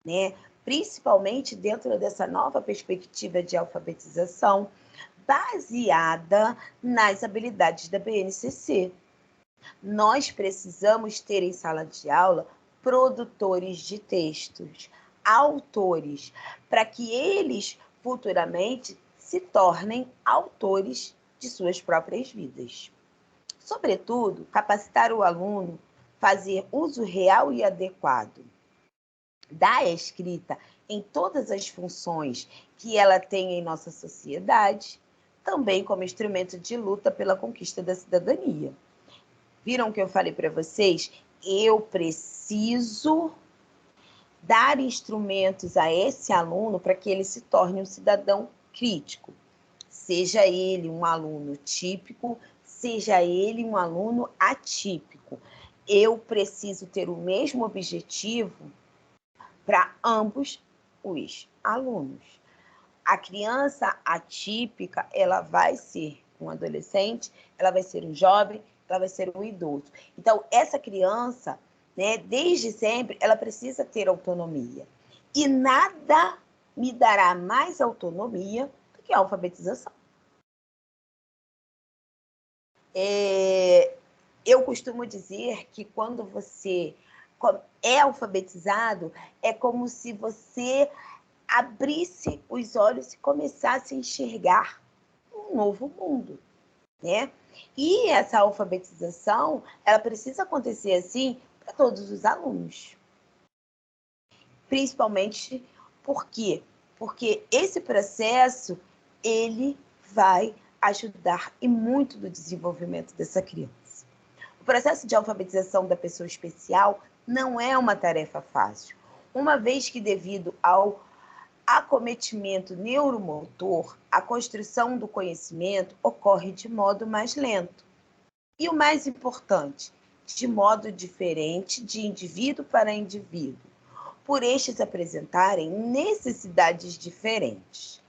né? Principalmente dentro dessa nova perspectiva de alfabetização, baseada nas habilidades da BNCC. Nós precisamos ter em sala de aula produtores de textos, autores, para que eles futuramente se tornem autores de suas próprias vidas. Sobretudo, capacitar o aluno a fazer uso real e adequado da escrita em todas as funções que ela tem em nossa sociedade, também como instrumento de luta pela conquista da cidadania. Viram que eu falei para vocês? Eu preciso dar instrumentos a esse aluno para que ele se torne um cidadão crítico. Seja ele um aluno típico, seja ele um aluno atípico. Eu preciso ter o mesmo objetivo para ambos os alunos. A criança atípica, ela vai ser um adolescente, ela vai ser um jovem, ela vai ser um idoso. Então, essa criança, né, desde sempre, ela precisa ter autonomia. E nada me dará mais autonomia do que a alfabetização. Eu costumo dizer que quando você é alfabetizado, é como se você abrisse os olhos e começasse a enxergar um novo mundo, né? E essa alfabetização, ela precisa acontecer assim para todos os alunos. Principalmente por quê? Porque esse processo, ele vai ajudar e muito no desenvolvimento dessa criança. O processo de alfabetização da pessoa especial não é uma tarefa fácil, uma vez que devido ao acometimento neuromotor, a construção do conhecimento ocorre de modo mais lento. E o mais importante, de modo diferente de indivíduo para indivíduo, por estes apresentarem necessidades diferentes.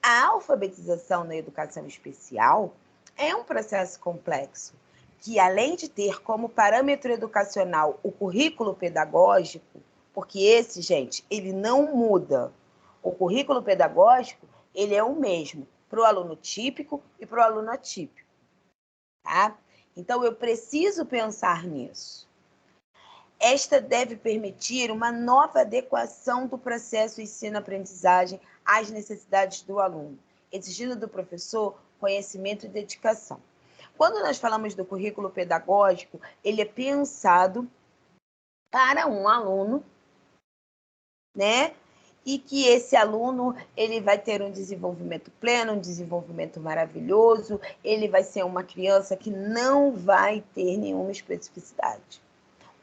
A alfabetização na educação especial é um processo complexo, que além de ter como parâmetro educacional o currículo pedagógico, porque esse, gente, ele não muda. O currículo pedagógico, ele é o mesmo para o aluno típico e para o aluno atípico, tá? Então, eu preciso pensar nisso. Esta deve permitir uma nova adequação do processo ensino-aprendizagem às necessidades do aluno, exigindo do professor conhecimento e dedicação. Quando nós falamos do currículo pedagógico, ele é pensado para um aluno, né? E que esse aluno, ele vai ter um desenvolvimento pleno, um desenvolvimento maravilhoso, ele vai ser uma criança que não vai ter nenhuma especificidade.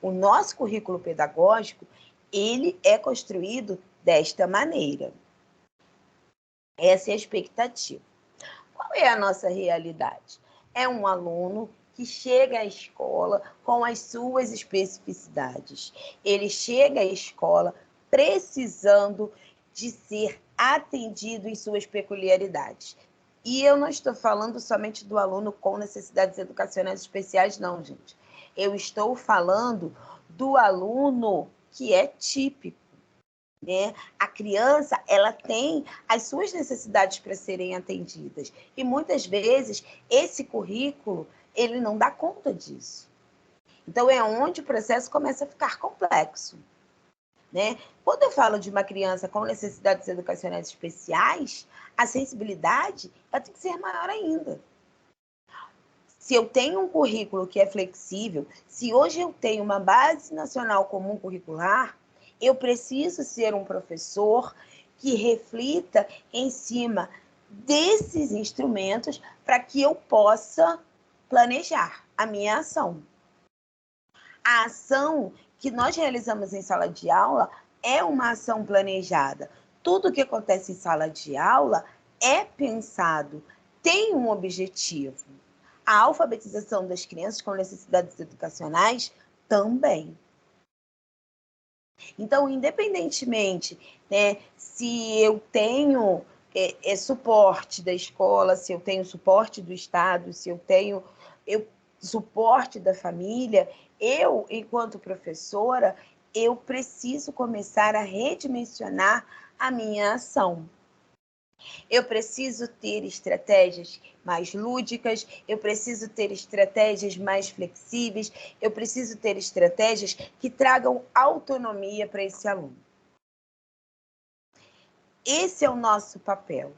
O nosso currículo pedagógico, ele é construído desta maneira. Essa é a expectativa. Qual é a nossa realidade? É um aluno que chega à escola com as suas especificidades. Ele chega à escola precisando de ser atendido em suas peculiaridades. E eu não estou falando somente do aluno com necessidades educacionais especiais, não, gente. Eu estou falando do aluno que é típico, né? A criança, ela tem as suas necessidades para serem atendidas. E muitas vezes esse currículo, ele não dá conta disso. Então é onde o processo começa a ficar complexo, né? Quando eu falo de uma criança com necessidades educacionais especiais, a sensibilidade ela tem que ser maior ainda. Se eu tenho um currículo que é flexível, se hoje eu tenho uma base nacional comum curricular, eu preciso ser um professor que reflita em cima desses instrumentos para que eu possa planejar a minha ação. A ação que nós realizamos em sala de aula é uma ação planejada. Tudo que acontece em sala de aula é pensado, tem um objetivo. A alfabetização das crianças com necessidades educacionais também. Então, independentemente, né, se eu tenho suporte da escola, se eu tenho suporte do Estado, se eu tenho suporte da família, eu, enquanto professora, eu preciso começar a redimensionar a minha ação. Eu preciso ter estratégias mais lúdicas, eu preciso ter estratégias mais flexíveis, eu preciso ter estratégias que tragam autonomia para esse aluno. Esse é o nosso papel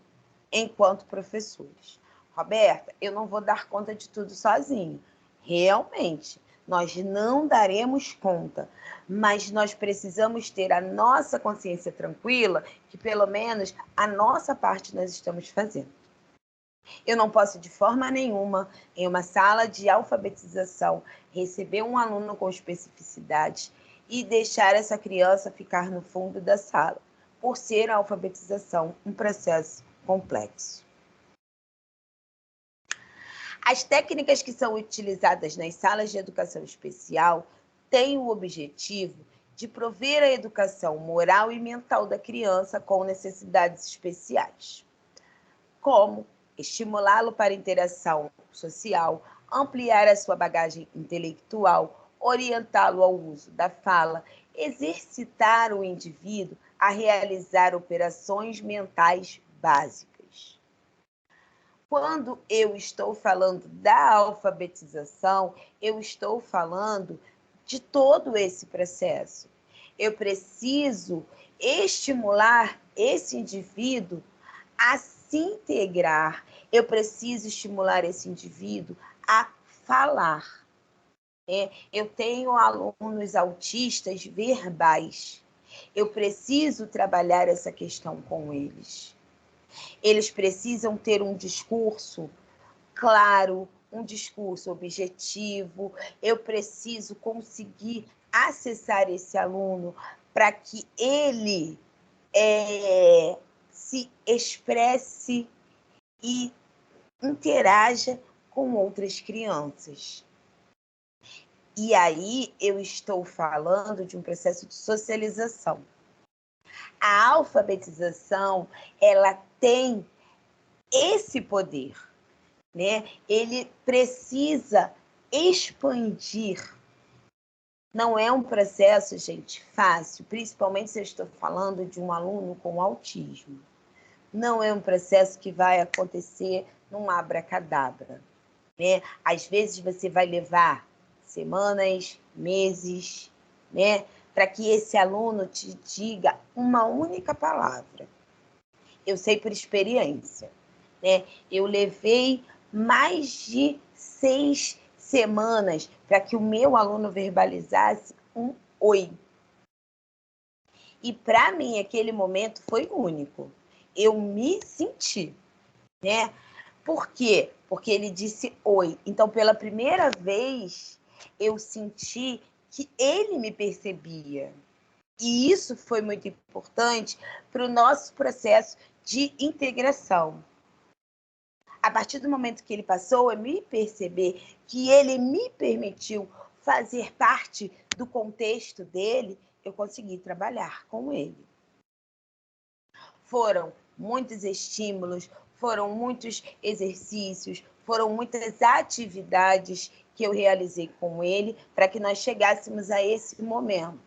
enquanto professores. Roberta, eu não vou dar conta de tudo sozinho. Realmente, nós não daremos conta, mas nós precisamos ter a nossa consciência tranquila que, pelo menos, a nossa parte nós estamos fazendo. Eu não posso, de forma nenhuma, em uma sala de alfabetização, receber um aluno com especificidades e deixar essa criança ficar no fundo da sala, por ser a alfabetização um processo complexo. As técnicas que são utilizadas nas salas de educação especial têm o objetivo de prover a educação moral e mental da criança com necessidades especiais, como estimulá-lo para interação social, ampliar a sua bagagem intelectual, orientá-lo ao uso da fala, exercitar o indivíduo a realizar operações mentais básicas. Quando eu estou falando da alfabetização, eu estou falando de todo esse processo. Eu preciso estimular esse indivíduo a se integrar. Eu preciso estimular esse indivíduo a falar. Eu tenho alunos autistas verbais. Eu preciso trabalhar essa questão com eles. Eles precisam ter um discurso claro, um discurso objetivo. Eu preciso conseguir acessar esse aluno para que ele se expresse e interaja com outras crianças. E aí eu estou falando de um processo de socialização. A alfabetização, ela tem esse poder, né? Ele precisa expandir. Não é um processo, gente, fácil, principalmente se eu estou falando de um aluno com autismo. Não é um processo que vai acontecer num abracadabra, né? Às vezes você vai levar semanas, meses, né? Para que esse aluno te diga uma única palavra. Eu sei por experiência, né? Eu levei mais de 6 semanas para que o meu aluno verbalizasse um oi. E para mim, aquele momento foi único. Eu me senti, né? Por quê? Porque ele disse oi. Então, pela primeira vez, eu senti que ele me percebia. E isso foi muito importante para o nosso processo de integração. A partir do momento que ele passou a me perceber, que ele me permitiu fazer parte do contexto dele, eu consegui trabalhar com ele. Foram muitos estímulos, foram muitos exercícios, foram muitas atividades que eu realizei com ele para que nós chegássemos a esse momento.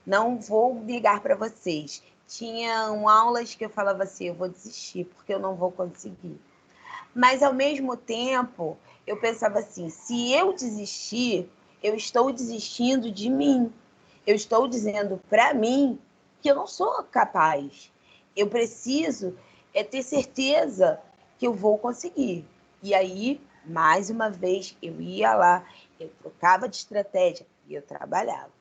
Não vou negar para vocês. Tinham aulas que eu falava assim, eu vou desistir, porque eu não vou conseguir. Mas, ao mesmo tempo, eu pensava assim, se eu desistir, eu estou desistindo de mim. Eu estou dizendo para mim que eu não sou capaz. Eu preciso ter certeza que eu vou conseguir. E aí, Mais uma vez, eu ia lá, eu trocava de estratégia e eu trabalhava.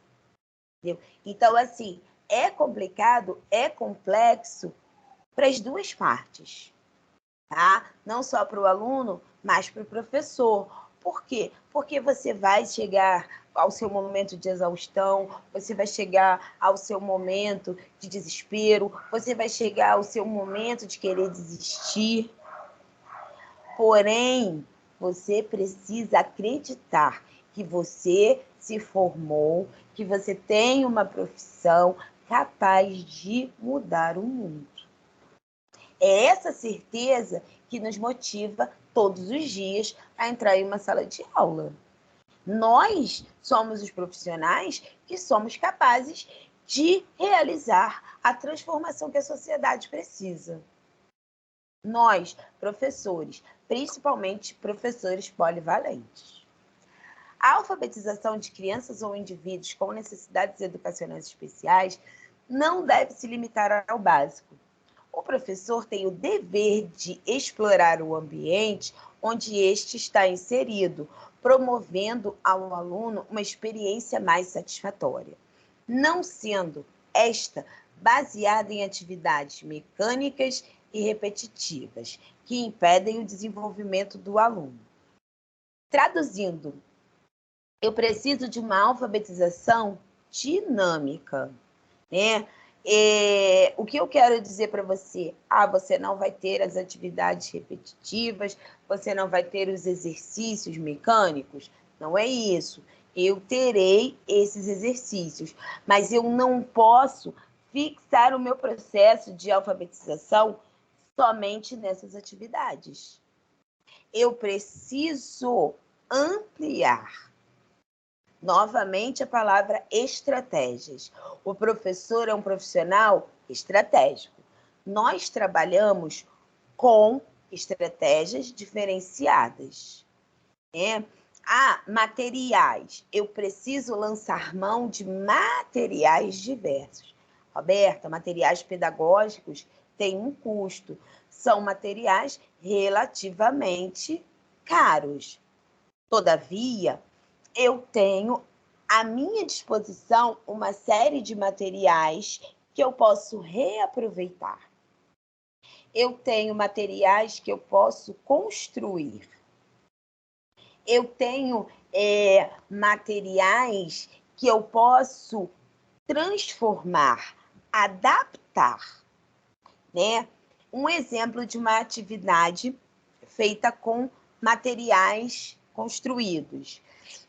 Entendeu? Então, assim, é complicado, é complexo para as duas partes, tá? Não só para o aluno, mas para o professor. Por quê? Porque você vai chegar ao seu momento de exaustão, você vai chegar ao seu momento de desespero, você vai chegar ao seu momento de querer desistir. Porém, você precisa acreditar que você se formou, que você tem uma profissão capaz de mudar o mundo. É essa certeza que nos motiva todos os dias a entrar em uma sala de aula. Nós somos os profissionais que somos capazes de realizar a transformação que a sociedade precisa. Nós, professores, principalmente professores polivalentes. A alfabetização de crianças ou indivíduos com necessidades educacionais especiais não deve se limitar ao básico. O professor tem o dever de explorar o ambiente onde este está inserido, promovendo ao aluno uma experiência mais satisfatória, não sendo esta baseada em atividades mecânicas e repetitivas, que impedem o desenvolvimento do aluno. Traduzindo, eu preciso de uma alfabetização dinâmica, né? O que eu quero dizer para você? Você não vai ter as atividades repetitivas, você não vai ter os exercícios mecânicos. Não é isso. Eu terei esses exercícios, mas eu não posso fixar o meu processo de alfabetização somente nessas atividades. Eu preciso ampliar. Novamente, a palavra estratégias. O professor é um profissional estratégico. Nós trabalhamos com estratégias diferenciadas. Materiais. Eu preciso lançar mão de materiais diversos. Roberta, materiais pedagógicos têm um custo. São materiais relativamente caros. Todavia, eu tenho à minha disposição uma série de materiais que eu posso reaproveitar. Eu tenho materiais que eu posso construir. Eu tenho materiais que eu posso transformar, adaptar, né? Um exemplo de uma atividade feita com materiais construídos.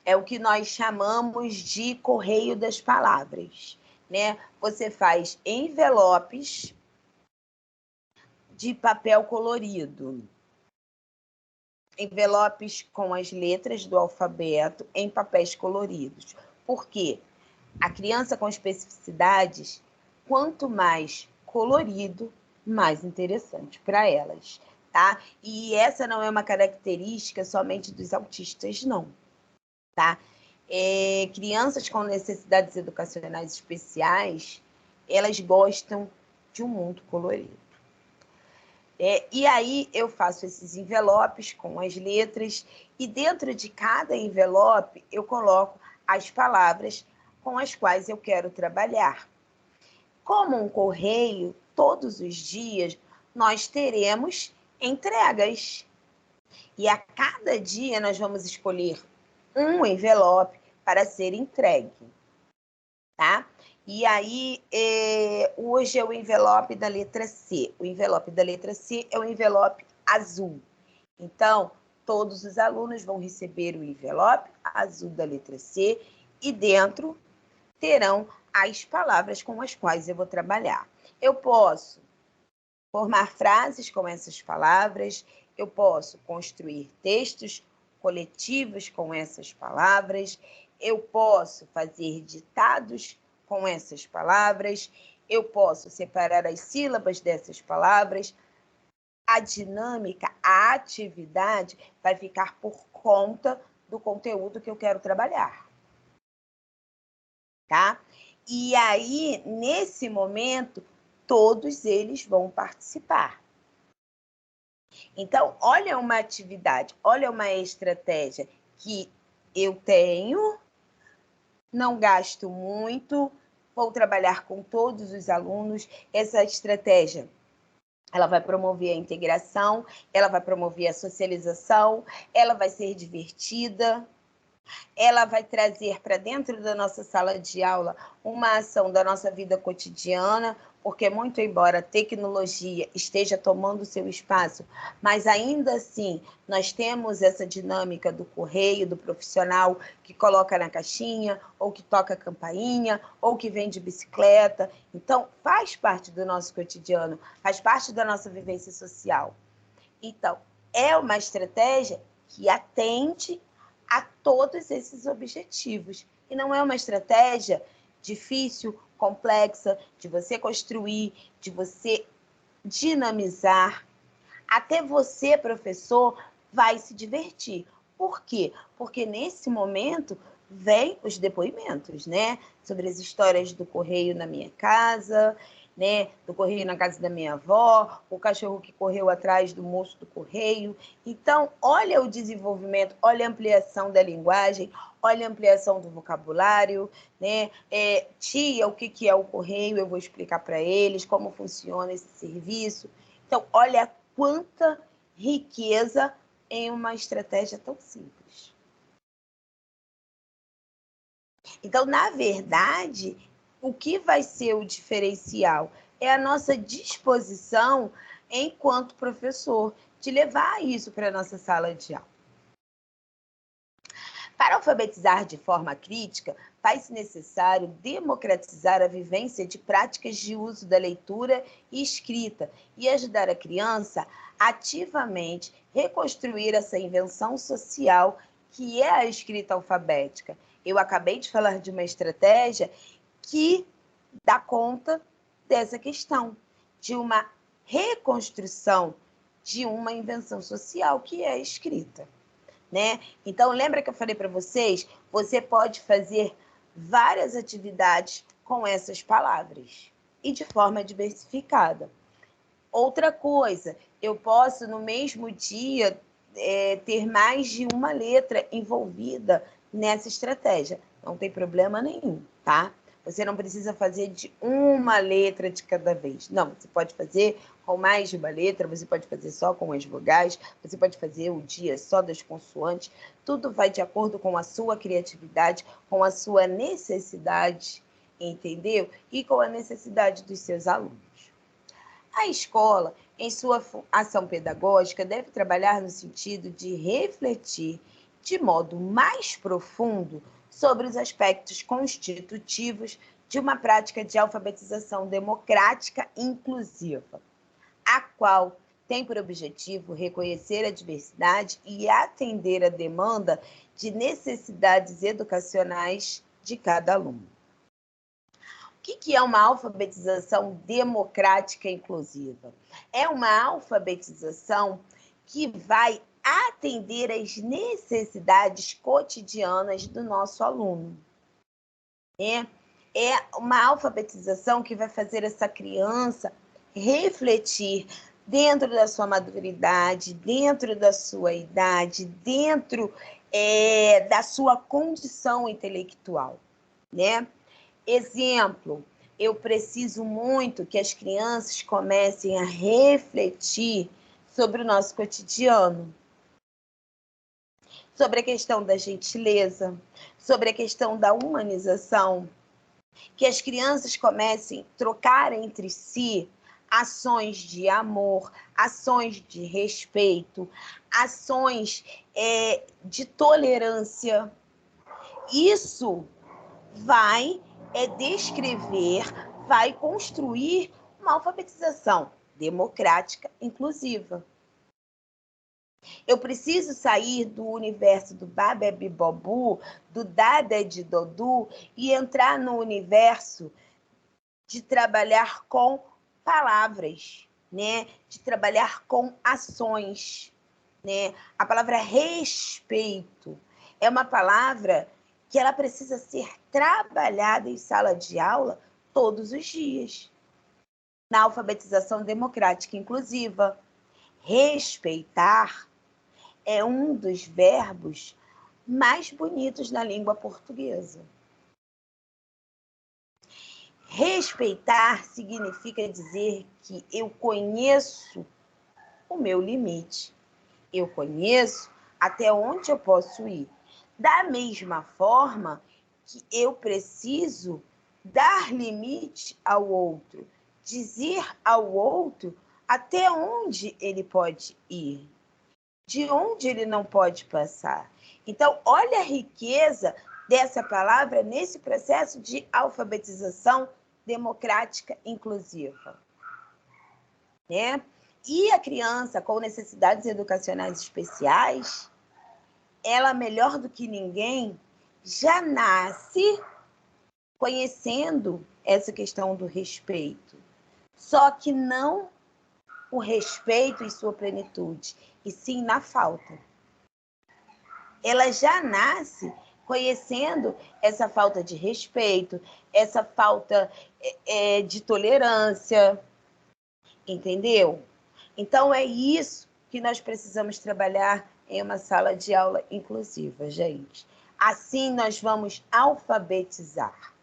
É o que nós chamamos de correio das palavras, né? Você faz envelopes de papel colorido, envelopes com as letras do alfabeto em papéis coloridos. Por quê? A criança com especificidades, quanto mais colorido, mais interessante para elas, tá? E essa não é uma característica somente dos autistas, não, tá? Crianças com necessidades educacionais especiais, elas gostam de um mundo colorido. E aí eu faço esses envelopes com as letras e dentro de cada envelope eu coloco as palavras com as quais eu quero trabalhar. Como um correio, todos os dias nós teremos entregas. E a cada dia nós vamos escolher um envelope para ser entregue, tá? E aí, hoje é o envelope da letra C. O envelope da letra C é o envelope azul. Então, todos os alunos vão receber o envelope azul da letra C e dentro terão as palavras com as quais eu vou trabalhar. Eu posso formar frases com essas palavras, eu posso construir textos coletivos com essas palavras, eu posso fazer ditados com essas palavras, eu posso separar as sílabas dessas palavras. A dinâmica, a atividade vai ficar por conta do conteúdo que eu quero trabalhar. Tá? E aí, nesse momento, todos eles vão participar. Então, olha uma atividade, olha uma estratégia que eu tenho, não gasto muito, vou trabalhar com todos os alunos. Essa estratégia, ela vai promover a integração, ela vai promover a socialização, ela vai ser divertida, ela vai trazer para dentro da nossa sala de aula uma ação da nossa vida cotidiana, porque muito embora a tecnologia esteja tomando seu espaço, mas ainda assim nós temos essa dinâmica do correio, do profissional que coloca na caixinha, ou que toca a campainha, ou que vende bicicleta. Então, faz parte do nosso cotidiano, faz parte da nossa vivência social. Então, é uma estratégia que atende a todos esses objetivos. E não é uma estratégia difícil, complexa, de você construir, de você dinamizar. Até você, professor, vai se divertir. Por quê? Porque nesse momento vem os depoimentos, né? Sobre as histórias do correio na minha casa, né? Do correio na casa da minha avó, o cachorro que correu atrás do moço do correio. Então, olha o desenvolvimento, olha a ampliação da linguagem, olha a ampliação do vocabulário, né? Tia, o que é o correio? Eu vou explicar para eles como funciona esse serviço. Então, olha quanta riqueza em uma estratégia tão simples. Então, na verdade, o que vai ser o diferencial é a nossa disposição, enquanto professor, de levar isso para a nossa sala de aula. Para alfabetizar de forma crítica, faz-se necessário democratizar a vivência de práticas de uso da leitura e escrita e ajudar a criança ativamente reconstruir essa invenção social que é a escrita alfabética. Eu acabei de falar de uma estratégia que dá conta dessa questão, de uma reconstrução de uma invenção social que é a escrita. Né? Então, lembra que eu falei para vocês? Você pode fazer várias atividades com essas palavras e de forma diversificada. Outra coisa, eu posso, no mesmo dia, ter mais de uma letra envolvida nessa estratégia. Não tem problema nenhum, tá? Você não precisa fazer de uma letra de cada vez. Não, você pode fazer com mais de uma letra, você pode fazer só com as vogais, você pode fazer o dia só das consoantes. Tudo vai de acordo com a sua criatividade, com a sua necessidade, entendeu? E com a necessidade dos seus alunos. A escola, em sua ação pedagógica, deve trabalhar no sentido de refletir de modo mais profundo sobre os aspectos constitutivos de uma prática de alfabetização democrática e inclusiva, a qual tem por objetivo reconhecer a diversidade e atender a demanda de necessidades educacionais de cada aluno. O que é uma alfabetização democrática e inclusiva? É uma alfabetização que vai atender às necessidades cotidianas do nosso aluno. É uma alfabetização que vai fazer essa criança refletir dentro da sua maturidade, dentro da sua idade, dentro da sua condição intelectual, né? Exemplo, eu preciso muito que as crianças comecem a refletir sobre o nosso cotidiano, sobre a questão da gentileza, sobre a questão da humanização, que as crianças comecem a trocar entre si ações de amor, ações de respeito, ações de tolerância. Isso vai descrever, vai construir uma alfabetização democrática inclusiva. Eu preciso sair do universo do Babebibobu, do Dada de Dodu e entrar no universo de trabalhar com palavras, né? De trabalhar com ações, né? A palavra respeito é uma palavra que ela precisa ser trabalhada em sala de aula todos os dias. Na alfabetização democrática inclusiva, Respeitar é um dos verbos mais bonitos na língua portuguesa. Respeitar significa dizer que eu conheço o meu limite. Eu conheço até onde eu posso ir. Da mesma forma que eu preciso dar limite ao outro, dizer ao outro até onde ele pode ir, de onde ele não pode passar. Então, olha a riqueza dessa palavra nesse processo de alfabetização democrática inclusiva, né? E a criança com necessidades educacionais especiais, ela, melhor do que ninguém, já nasce conhecendo essa questão do respeito. Só que não o respeito em sua plenitude, e sim na falta. Ela já nasce conhecendo essa falta de respeito, essa falta de tolerância, entendeu? Então, é isso que nós precisamos trabalhar em uma sala de aula inclusiva, gente. Assim, nós vamos alfabetizar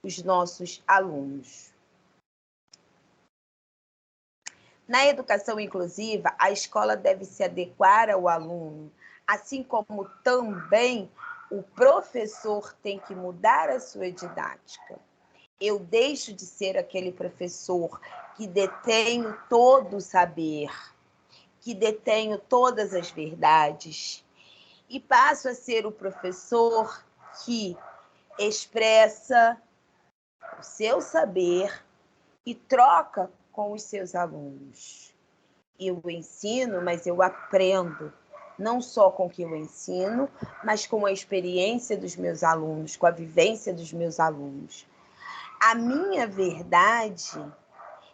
os nossos alunos. Na educação inclusiva, a escola deve se adequar ao aluno, assim como também o professor tem que mudar a sua didática. Eu deixo de ser aquele professor que detenho todo o saber, que detenho todas as verdades, e passo a ser o professor que expressa o seu saber e troca com os seus alunos. Eu ensino, mas eu aprendo, não só com o que eu ensino, mas com a experiência dos meus alunos, com a vivência dos meus alunos. A minha verdade,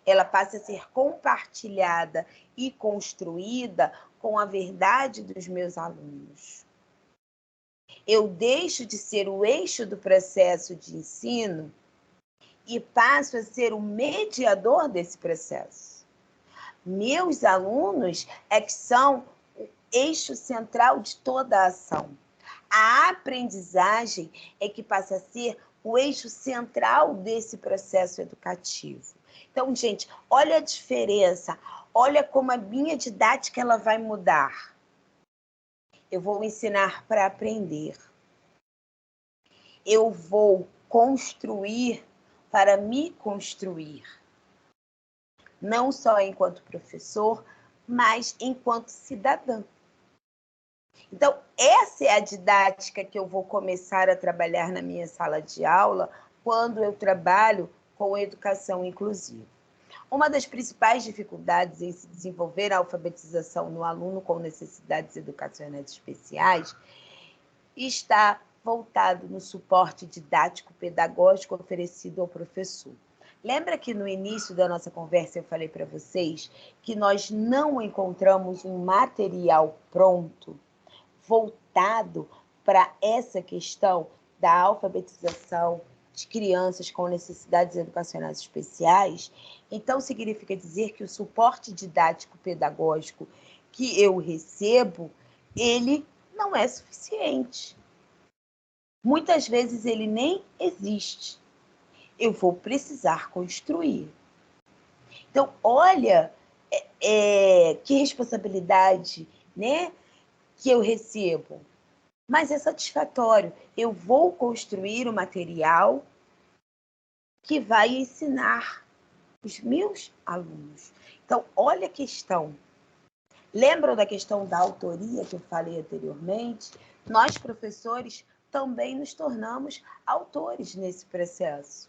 ela passa a ser compartilhada e construída com a verdade dos meus alunos. Eu deixo de ser o eixo do processo de ensino e passo a ser o mediador desse processo. Meus alunos é que são o eixo central de toda a ação. A aprendizagem é que passa a ser o eixo central desse processo educativo. Então, gente, olha a diferença, olha como a minha didática ela vai mudar. Eu vou ensinar para aprender. Eu vou construir para me construir. Não só enquanto professor, mas enquanto cidadã. Então, essa é a didática que eu vou começar a trabalhar na minha sala de aula quando eu trabalho com educação inclusiva. Uma das principais dificuldades em se desenvolver a alfabetização no aluno com necessidades educacionais especiais está voltado no suporte didático-pedagógico oferecido ao professor. Lembra que no início da nossa conversa eu falei para vocês que nós não encontramos um material pronto voltado para essa questão da alfabetização de crianças com necessidades educacionais especiais? Então, significa dizer que o suporte didático-pedagógico que eu recebo, ele não é suficiente. Muitas vezes ele nem existe. Eu vou precisar construir. Então, olha que responsabilidade, né, que eu recebo. Mas é satisfatório. Eu vou construir o material que vai ensinar os meus alunos. Então, olha a questão. Lembram da questão da autoria que eu falei anteriormente? Nós, professores, também nos tornamos autores nesse processo,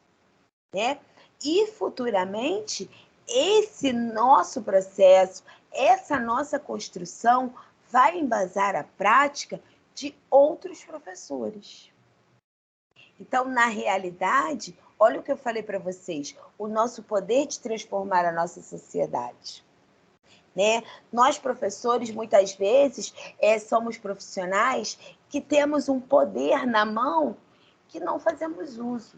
né? E futuramente, esse nosso processo, essa nossa construção vai embasar a prática de outros professores. Então, na realidade, olha o que eu falei para vocês, o nosso poder de transformar a nossa sociedade. Né? Nós, professores, muitas vezes, somos profissionais que temos um poder na mão que não fazemos uso.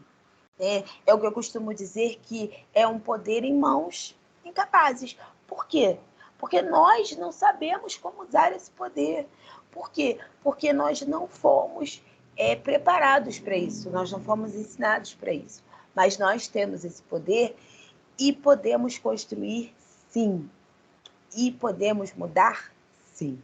Né? É o que eu costumo dizer que é um poder em mãos incapazes. Por quê? Porque nós não sabemos como usar esse poder. Por quê? Porque nós não fomos preparados para isso, nós não fomos ensinados para isso. Mas nós temos esse poder e podemos construir, sim. E podemos mudar, sim.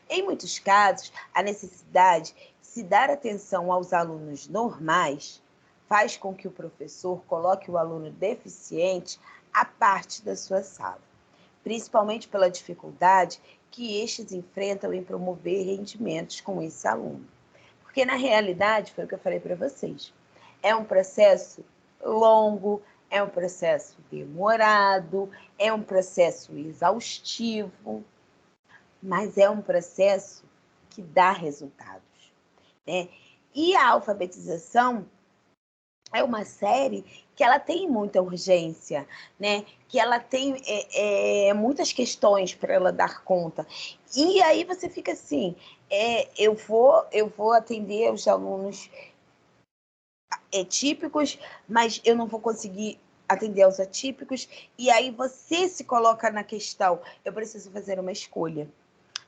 Em muitos casos, a necessidade de se dar atenção aos alunos normais faz com que o professor coloque o aluno deficiente à parte da sua sala, principalmente pela dificuldade que estes enfrentam em promover rendimentos com esse aluno. Porque, na realidade, foi o que eu falei para vocês, é um processo longo, é um processo demorado, é um processo exaustivo, mas é um processo que dá resultados, né? E a alfabetização é uma série que ela tem muita urgência, né? Que ela tem muitas questões para ela dar conta. E aí você fica assim, eu vou atender os alunos típicos, mas eu não vou conseguir atender aos atípicos. E aí você se coloca na questão, eu preciso fazer uma escolha.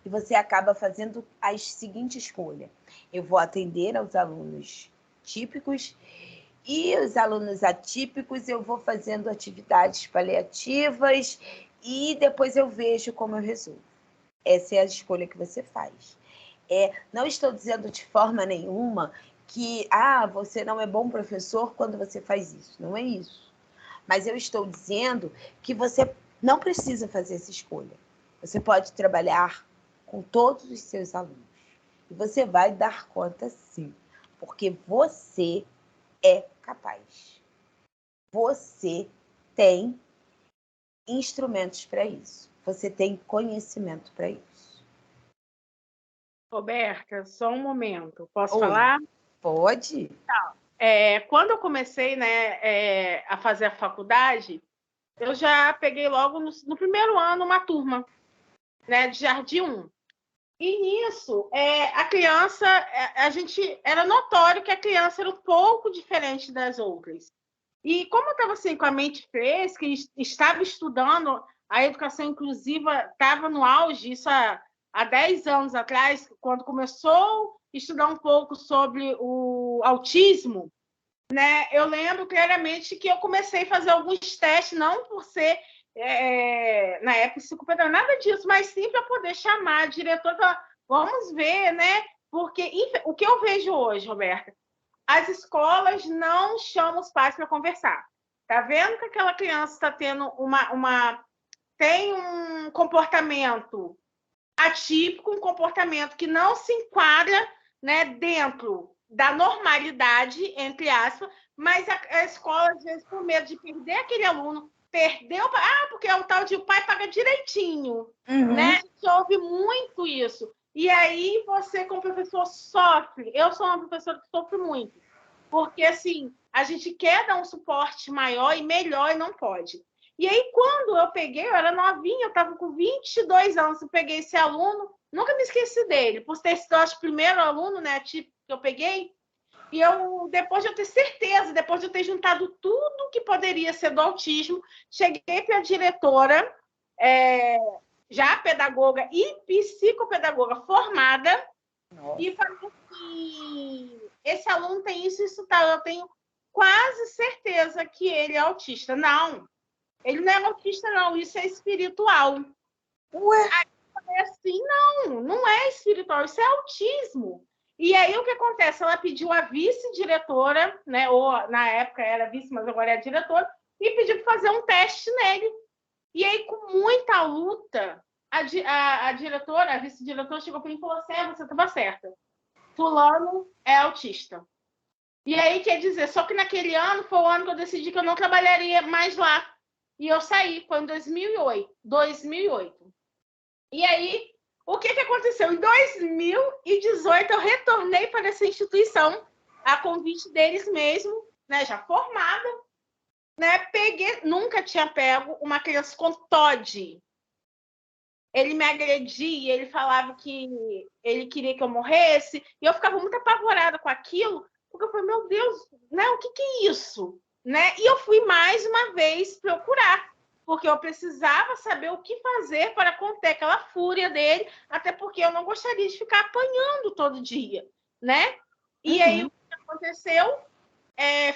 E você acaba fazendo a seguinte escolha: eu vou atender aos alunos típicos e os alunos atípicos eu vou fazendo atividades paliativas e depois eu vejo como eu resolvo. Essa é a escolha que você faz. Não estou dizendo de forma nenhuma que você não é bom professor quando você faz isso. Não é isso. Mas eu estou dizendo que você não precisa fazer essa escolha. Você pode trabalhar com todos os seus alunos. E você vai dar conta, sim. Porque você é capaz. Você tem instrumentos para isso. Você tem conhecimento para isso. Roberta, só um momento. Posso Oi. falar? Pode. Tá. Quando eu comecei, né, a fazer a faculdade, eu já peguei logo no primeiro ano uma turma, né, de Jardim 1. E nisso, a criança, era notório que a criança era um pouco diferente das outras. E como eu estava assim, com a mente fresca, e estava estudando, a educação inclusiva estava no auge, isso há 10 anos atrás, quando começou a estudar um pouco sobre o autismo, né? Eu lembro claramente que eu comecei a fazer alguns testes, não por ser, na época, psicopedagógico, nada disso, mas sim para poder chamar a diretora e falar, vamos ver, né? Porque o que eu vejo hoje, Roberta, as escolas não chamam os pais para conversar. Tá vendo que aquela criança está tendo tem um comportamento atípico, um comportamento que não se enquadra, né, dentro da normalidade, entre aspas, mas a escola, às vezes, por medo de perder aquele aluno, porque é o tal de o pai paga direitinho, né? A gente ouve muito isso. E aí você, como professor, sofre. Eu sou uma professora que sofre muito. Porque, assim, a gente quer dar um suporte maior e melhor e não pode. E aí, quando eu peguei, eu era novinha, eu estava com 22 anos, eu peguei esse aluno, nunca me esqueci dele, por ter sido, acho, o primeiro aluno, né, tipo, que eu peguei. E depois de eu ter certeza, depois de eu ter juntado tudo que poderia ser do autismo, cheguei para a diretora, já pedagoga e psicopedagoga formada, nossa, e falei assim, esse aluno tem isso, isso tal, eu tenho quase certeza que ele é autista. Não, ele não é autista, não, isso é espiritual. Ué? Aí eu falei assim, não é espiritual, isso é autismo. E aí o que acontece? Ela pediu a vice-diretora, né? Ou na época era vice, mas agora é a diretora, e pediu para fazer um teste nele. E aí, com muita luta, a diretora, a vice-diretora, chegou para mim e falou assim: você estava certa. Fulano é autista. E aí, quer dizer, só que naquele ano foi o ano que eu decidi que eu não trabalharia mais lá. E eu saí, foi em 2008. E aí, o que aconteceu? Em 2018, eu retornei para essa instituição, a convite deles mesmo, né, já formada, né, nunca tinha pego uma criança com TOD. Ele me agredia, ele falava que ele queria que eu morresse, e eu ficava muito apavorada com aquilo, porque eu falei, meu Deus, né, o que é isso? Né? E eu fui mais uma vez procurar, porque eu precisava saber o que fazer para conter aquela fúria dele, até porque eu não gostaria de ficar apanhando todo dia, né? E aí, o que aconteceu?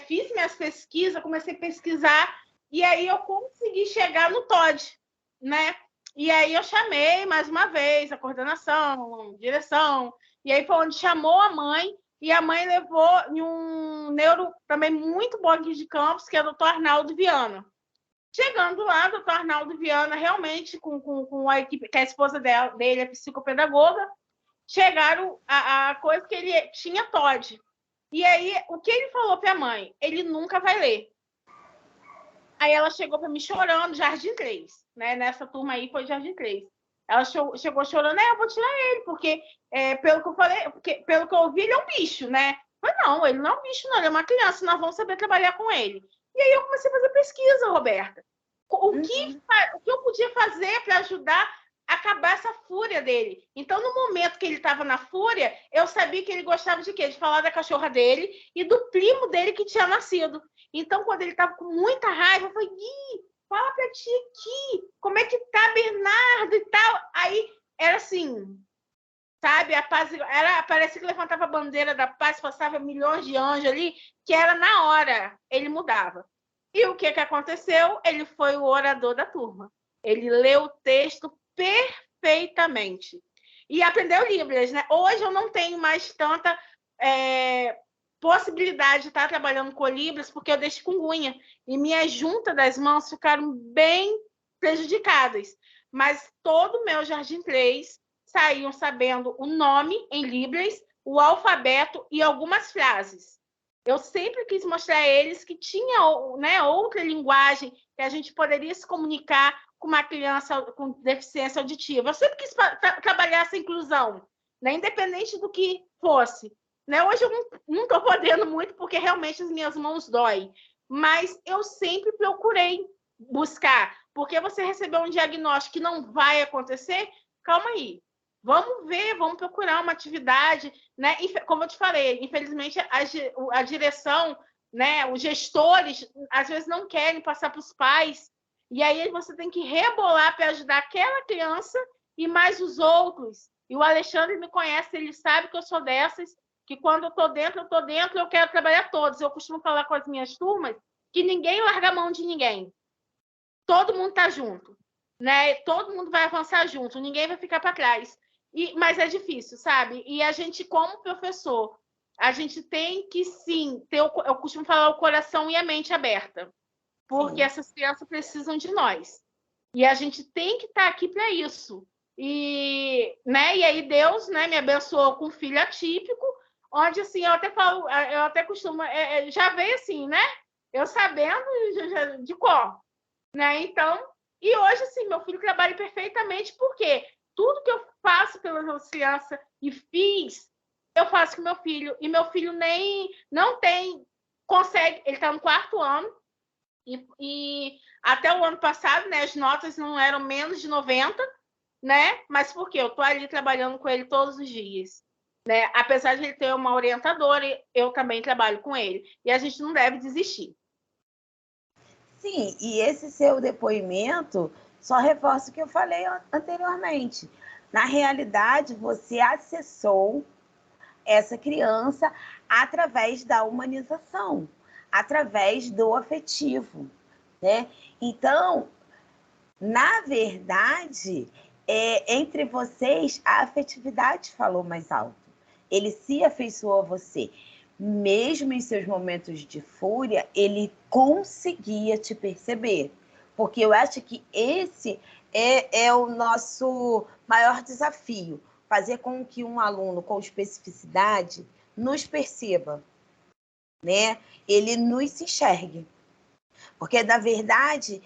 Fiz minhas pesquisas, comecei a pesquisar, e aí eu consegui chegar no TOD, né? E aí eu chamei mais uma vez a coordenação, a direção, e aí foi onde chamou a mãe, e a mãe levou em um neuro também muito bom aqui de Campos, que é o doutor Arnaldo Viana. Chegando lá, o doutor Arnaldo Viana, realmente, com a equipe, que a esposa dele é psicopedagoga, chegaram a coisa que ele tinha TOD. E aí, o que ele falou para a mãe? Ele nunca vai ler. Aí ela chegou para mim chorando, Jardim 3, né? Nessa turma aí foi Jardim 3. Ela chegou chorando, eu vou tirar ele, porque pelo que eu falei, pelo que eu ouvi, ele é um bicho, né? Mas não, ele não é um bicho, não, ele é uma criança, nós vamos saber trabalhar com ele. E aí eu comecei a fazer pesquisa, Roberta. O que eu podia fazer para ajudar a acabar essa fúria dele? Então, no momento que ele estava na fúria, eu sabia que ele gostava de quê? De falar da cachorra dele e do primo dele que tinha nascido. Então, quando ele estava com muita raiva, eu falei, Gui, fala pra ti aqui, como é que tá Bernardo e tal. Aí, era assim, sabe? A paz, parece que levantava a bandeira da paz, passava milhões de anjos ali, que era na hora, ele mudava. E o que aconteceu? Ele foi o orador da turma. Ele leu o texto perfeitamente. E aprendeu Libras, né? Hoje eu não tenho mais tanta possibilidade de estar trabalhando com Libras, porque eu deixo chikungunya. E minhas juntas das mãos ficaram bem prejudicadas. Mas todo o meu Jardim 3 saíam sabendo o nome em Libras, o alfabeto e algumas frases. Eu sempre quis mostrar a eles que tinha, né, outra linguagem que a gente poderia se comunicar com uma criança com deficiência auditiva. Eu sempre quis trabalhar essa inclusão, né, independente do que fosse. Né? Hoje eu não estou podendo muito, porque realmente as minhas mãos doem. Mas eu sempre procurei buscar. Porque você recebeu um diagnóstico que não vai acontecer, calma aí. Vamos ver, vamos procurar uma atividade, né? Como eu te falei, infelizmente a direção, né? Os gestores às vezes não querem passar para os pais, e aí você tem que rebolar para ajudar aquela criança e mais os outros. E o Alexandre me conhece, ele sabe que eu sou dessas, que quando eu estou dentro, eu quero trabalhar todos. Eu costumo falar com as minhas turmas que ninguém larga a mão de ninguém. Todo mundo está junto, né? Todo mundo vai avançar junto, ninguém vai ficar para trás. Mas é difícil, sabe? E a gente, como professor, a gente tem que, sim, ter, eu costumo falar, o coração e a mente aberta, porque essas crianças precisam de nós. E a gente tem que estar aqui para isso. E aí Deus, né, me abençoou com um filho atípico, onde, assim, eu até costumo, já veio assim, né? Eu sabendo de cor, né? Então, e hoje, assim, meu filho trabalha perfeitamente, porque tudo que eu faço pelas crianças e fiz, eu faço com meu filho. E meu filho não consegue, ele está no 4º ano, e até o ano passado, né, as notas não eram menos de 90, né? Mas por quê? Eu estou ali trabalhando com ele todos os dias. Né? Apesar de ele ter uma orientadora, eu também trabalho com ele. E a gente não deve desistir. Sim, e esse seu depoimento só reforça o que eu falei anteriormente. Na realidade, você acessou essa criança através da humanização, através do afetivo, né? Então, na verdade, entre vocês, a afetividade falou mais alto. Ele se afeiçoou a você. Mesmo em seus momentos de fúria, ele conseguia te perceber. Porque eu acho que esse é o nosso maior desafio. Fazer com que um aluno com especificidade nos perceba, né? Ele nos enxergue. Porque, na verdade,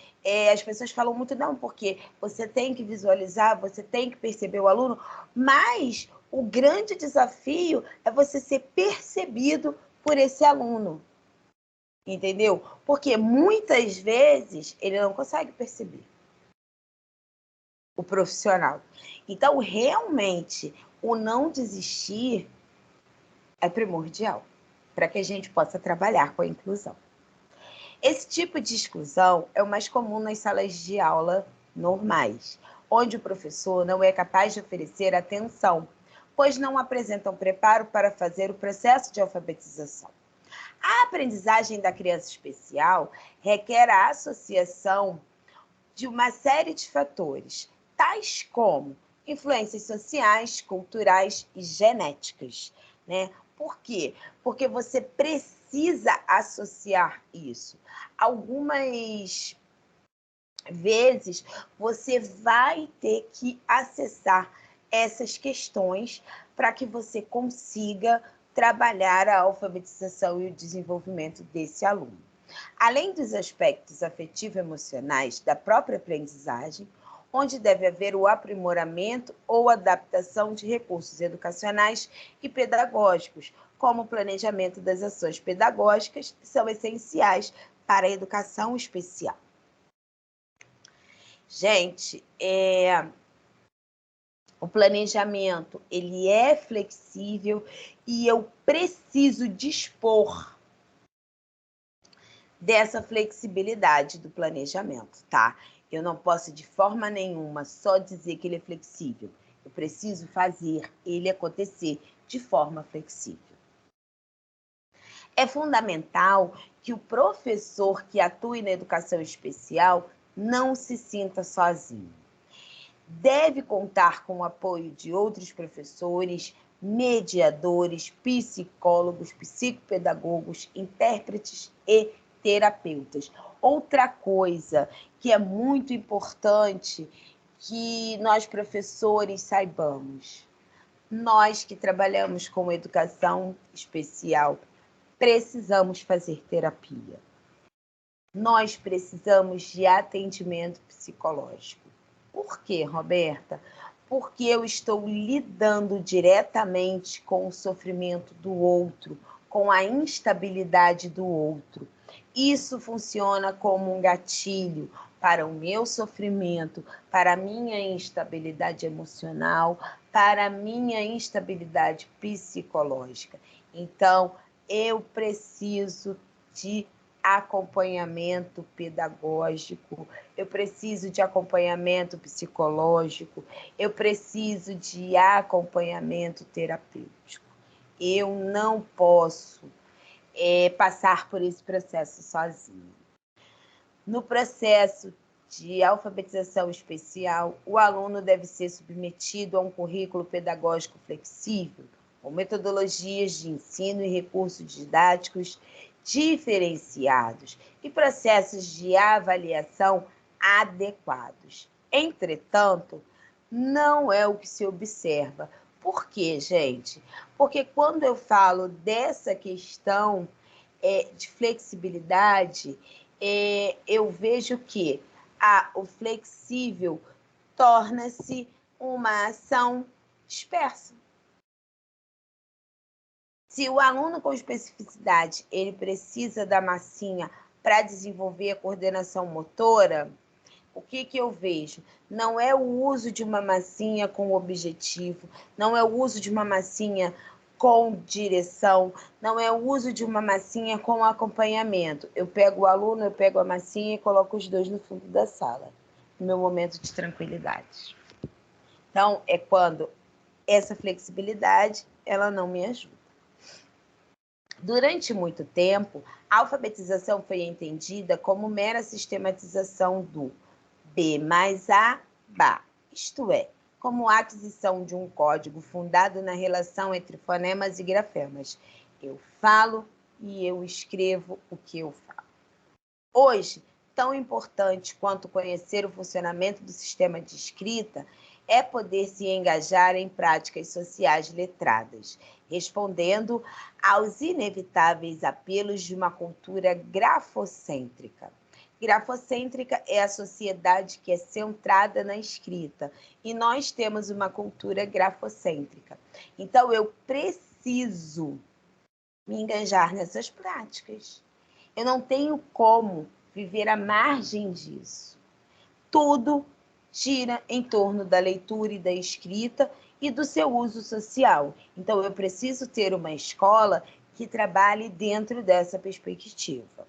as pessoas falam muito, não, porque você tem que visualizar, você tem que perceber o aluno, mas o grande desafio é você ser percebido por esse aluno, entendeu? Porque muitas vezes ele não consegue perceber o profissional. Então, realmente, o não desistir é primordial para que a gente possa trabalhar com a inclusão. Esse tipo de exclusão é o mais comum nas salas de aula normais, onde o professor não é capaz de oferecer atenção, pois não apresentam preparo para fazer o processo de alfabetização. A aprendizagem da criança especial requer a associação de uma série de fatores, tais como influências sociais, culturais e genéticas, né? Por quê? Porque você precisa associar isso. Algumas vezes você vai ter que acessar essas questões para que você consiga trabalhar a alfabetização e o desenvolvimento desse aluno. Além dos aspectos afetivo-emocionais da própria aprendizagem, onde deve haver o aprimoramento ou adaptação de recursos educacionais e pedagógicos, como o planejamento das ações pedagógicas, que são essenciais para a educação especial. Gente, o planejamento, ele é flexível e eu preciso dispor dessa flexibilidade do planejamento, tá? Eu não posso de forma nenhuma só dizer que ele é flexível. Eu preciso fazer ele acontecer de forma flexível. É fundamental que o professor que atue na educação especial não se sinta sozinho. Deve contar com o apoio de outros professores, mediadores, psicólogos, psicopedagogos, intérpretes e terapeutas. Outra coisa que é muito importante que nós professores saibamos, nós que trabalhamos com educação especial, precisamos fazer terapia. Nós precisamos de atendimento psicológico. Por quê, Roberta? Porque eu estou lidando diretamente com o sofrimento do outro, com a instabilidade do outro. Isso funciona como um gatilho para o meu sofrimento, para a minha instabilidade emocional, para a minha instabilidade psicológica. Então, eu preciso de acompanhamento pedagógico, eu preciso de acompanhamento psicológico, eu preciso de acompanhamento terapêutico. Eu não posso passar por esse processo sozinho. No processo de alfabetização especial, o aluno deve ser submetido a um currículo pedagógico flexível, com metodologias de ensino e recursos didáticos diferenciados e processos de avaliação adequados. Entretanto, não é o que se observa. Por quê, gente? Porque quando eu falo dessa questão de flexibilidade, eu vejo que o flexível torna-se uma ação dispersa. Se o aluno com especificidade ele precisa da massinha para desenvolver a coordenação motora, o que eu vejo? Não é o uso de uma massinha com objetivo, não é o uso de uma massinha com direção, não é o uso de uma massinha com acompanhamento. Eu pego o aluno, eu pego a massinha e coloco os dois no fundo da sala, no meu momento de tranquilidade. Então, é quando essa flexibilidade, ela não me ajuda. Durante muito tempo, a alfabetização foi entendida como mera sistematização do B mais A, BA, isto é, como a aquisição de um código fundado na relação entre fonemas e grafemas. Eu falo e eu escrevo o que eu falo. Hoje, tão importante quanto conhecer o funcionamento do sistema de escrita é poder se engajar em práticas sociais letradas, respondendo aos inevitáveis apelos de uma cultura grafocêntrica. Grafocêntrica é a sociedade que é centrada na escrita, e nós temos uma cultura grafocêntrica. Então, eu preciso me engajar nessas práticas. Eu não tenho como viver à margem disso. Tudo gira em torno da leitura e da escrita e do seu uso social. Então, eu preciso ter uma escola que trabalhe dentro dessa perspectiva.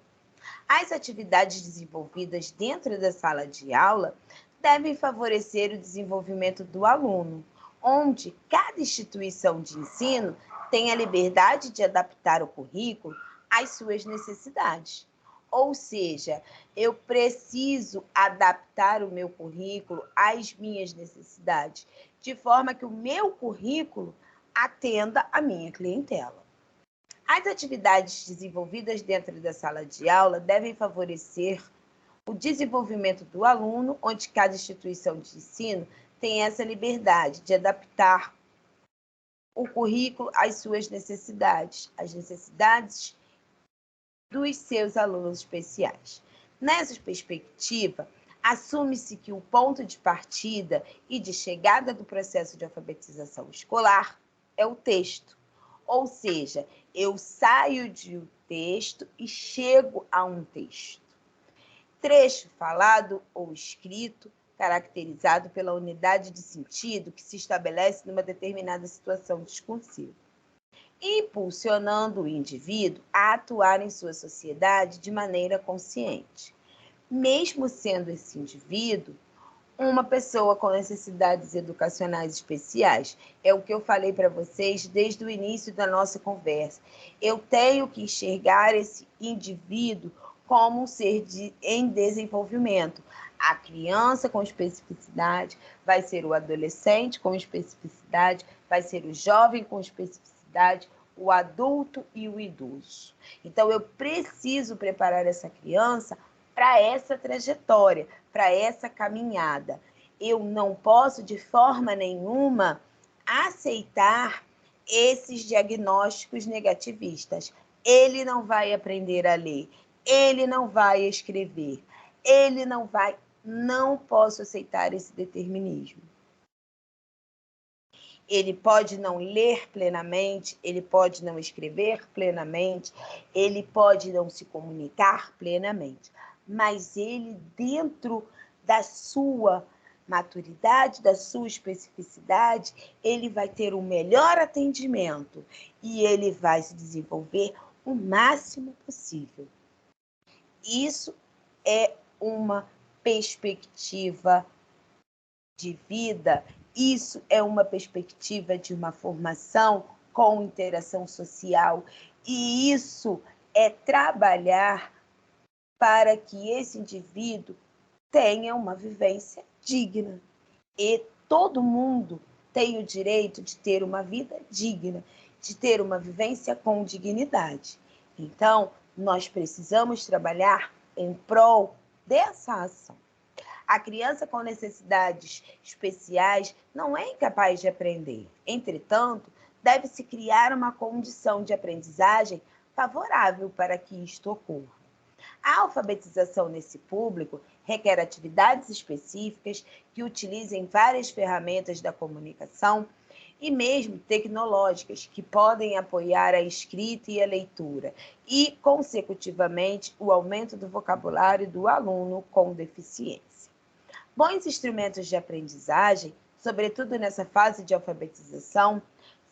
As atividades desenvolvidas dentro da sala de aula devem favorecer o desenvolvimento do aluno, onde cada instituição de ensino tem a liberdade de adaptar o currículo às suas necessidades. Ou seja, eu preciso adaptar o meu currículo às minhas necessidades, de forma que o meu currículo atenda a minha clientela. As atividades desenvolvidas dentro da sala de aula devem favorecer o desenvolvimento do aluno, onde cada instituição de ensino tem essa liberdade de adaptar o currículo às suas necessidades, às necessidades dos seus alunos especiais. Nessa perspectiva, assume-se que o ponto de partida e de chegada do processo de alfabetização escolar é o texto. Ou seja, eu saio de um texto e chego a um texto. Trecho falado ou escrito, caracterizado pela unidade de sentido que se estabelece numa determinada situação discursiva, impulsionando o indivíduo a atuar em sua sociedade de maneira consciente. Mesmo sendo esse indivíduo uma pessoa com necessidades educacionais especiais. É o que eu falei para vocês desde o início da nossa conversa. Eu tenho que enxergar esse indivíduo como um ser em desenvolvimento. A criança com especificidade vai ser o adolescente com especificidade, vai ser o jovem com especificidade, o adulto e o idoso. Então, eu preciso preparar essa criança para essa trajetória, para essa caminhada. Eu não posso, de forma nenhuma, aceitar esses diagnósticos negativistas. Ele não vai aprender a ler, ele não vai escrever, ele não vai... Não posso aceitar esse determinismo. Ele pode não ler plenamente, ele pode não escrever plenamente, ele pode não se comunicar plenamente, mas ele, dentro da sua maturidade, da sua especificidade, ele vai ter o melhor atendimento e ele vai se desenvolver o máximo possível. Isso é uma perspectiva de vida, isso é uma perspectiva de uma formação com interação social, e isso é trabalhar para que esse indivíduo tenha uma vivência digna. E todo mundo tem o direito de ter uma vida digna, de ter uma vivência com dignidade. Então, nós precisamos trabalhar em prol dessa ação. A criança com necessidades especiais não é incapaz de aprender. Entretanto, deve-se criar uma condição de aprendizagem favorável para que isto ocorra. A alfabetização nesse público requer atividades específicas que utilizem várias ferramentas da comunicação e mesmo tecnológicas que podem apoiar a escrita e a leitura e, consecutivamente, o aumento do vocabulário do aluno com deficiência. Bons instrumentos de aprendizagem, sobretudo nessa fase de alfabetização,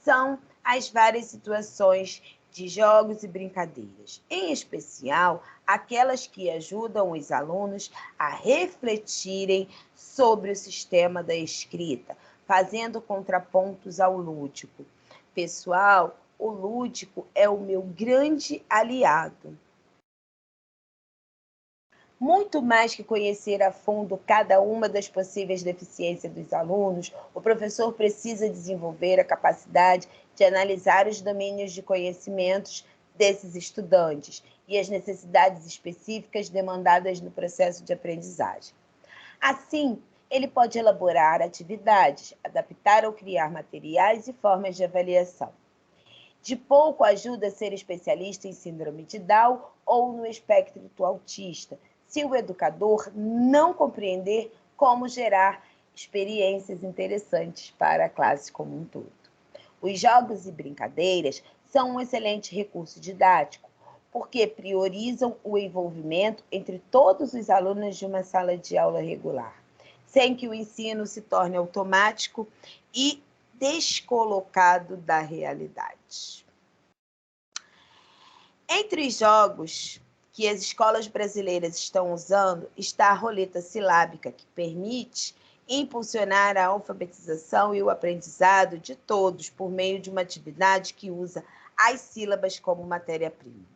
são as várias situações de jogos e brincadeiras, em especial aquelas que ajudam os alunos a refletirem sobre o sistema da escrita, fazendo contrapontos ao lúdico. Pessoal, o lúdico é o meu grande aliado. Muito mais que conhecer a fundo cada uma das possíveis deficiências dos alunos, o professor precisa desenvolver a capacidade de analisar os domínios de conhecimentos desses estudantes e as necessidades específicas demandadas no processo de aprendizagem. Assim, ele pode elaborar atividades, adaptar ou criar materiais e formas de avaliação. De pouco ajuda ser especialista em síndrome de Down ou no espectro autista, se o educador não compreender como gerar experiências interessantes para a classe como um todo. Os jogos e brincadeiras são um excelente recurso didático, porque priorizam o envolvimento entre todos os alunos de uma sala de aula regular, sem que o ensino se torne automático e descolocado da realidade. Entre os jogos que as escolas brasileiras estão usando está a roleta silábica, que permite impulsionar a alfabetização e o aprendizado de todos por meio de uma atividade que usa as sílabas como matéria-prima.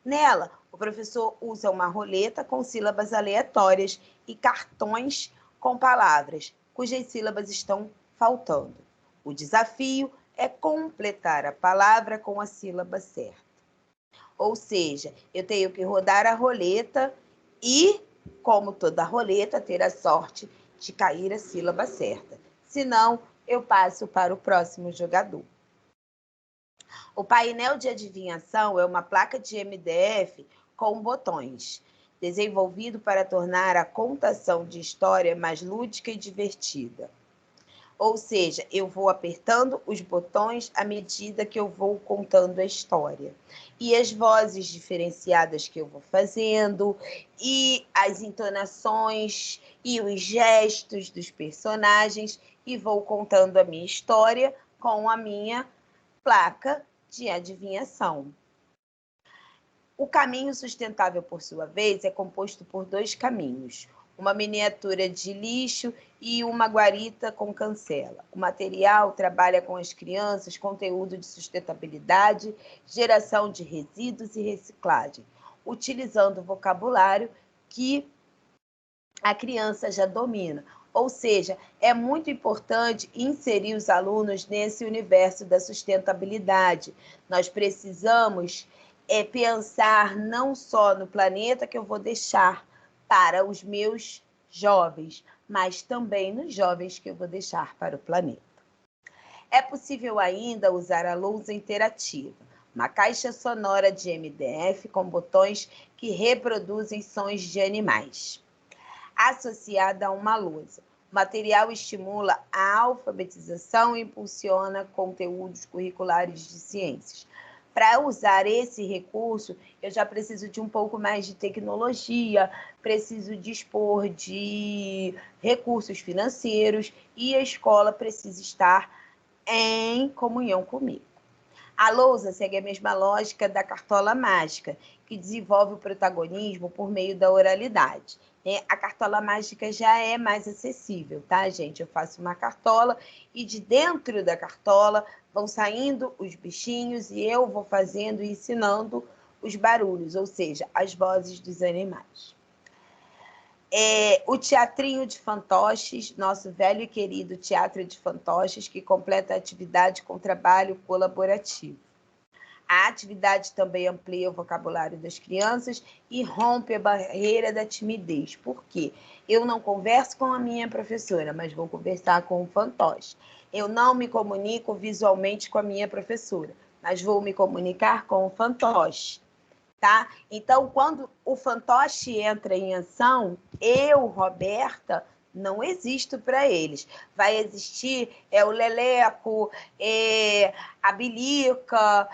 Nela, o professor usa uma roleta com sílabas aleatórias e cartões com palavras cujas sílabas estão faltando. O desafio é completar a palavra com a sílaba certa. Ou seja, eu tenho que rodar a roleta e, como toda roleta, ter a sorte de cair a sílaba certa. Senão, eu passo para o próximo jogador. O painel de adivinhação é uma placa de MDF com botões, desenvolvido para tornar a contação de história mais lúdica e divertida. Ou seja, eu vou apertando os botões à medida que eu vou contando a história. E as vozes diferenciadas que eu vou fazendo, e as entonações e os gestos dos personagens, e vou contando a minha história com a minha placa de adivinhação. O caminho sustentável, por sua vez, é composto por 2 caminhos. Uma miniatura de lixo e uma guarita com cancela. O material trabalha com as crianças conteúdo de sustentabilidade, geração de resíduos e reciclagem, utilizando o vocabulário que a criança já domina. Ou seja, é muito importante inserir os alunos nesse universo da sustentabilidade. Nós precisamos pensar não só no planeta que eu vou deixar para os meus jovens, mas também nos jovens que eu vou deixar para o planeta. É possível ainda usar a lousa interativa, uma caixa sonora de MDF com botões que reproduzem sons de animais, associada a uma lousa. O material estimula a alfabetização e impulsiona conteúdos curriculares de ciências. Para usar esse recurso, eu já preciso de um pouco mais de tecnologia, preciso dispor de recursos financeiros e a escola precisa estar em comunhão comigo. A lousa segue a mesma lógica da cartola mágica, que desenvolve o protagonismo por meio da oralidade. A cartola mágica já é mais acessível, tá, gente? Eu faço uma cartola e de dentro da cartola vão saindo os bichinhos e eu vou fazendo e ensinando os barulhos, ou seja, as vozes dos animais. O teatrinho de fantoches, nosso velho e querido teatro de fantoches, que completa a atividade com trabalho colaborativo. A atividade também amplia o vocabulário das crianças e rompe a barreira da timidez. Por quê? Eu não converso com a minha professora, mas vou conversar com o fantoche. Eu não me comunico visualmente com a minha professora, mas vou me comunicar com o fantoche. Tá? Então, quando o fantoche entra em ação, eu, Roberta, não existo para eles. Vai existir o leleco, a bilica,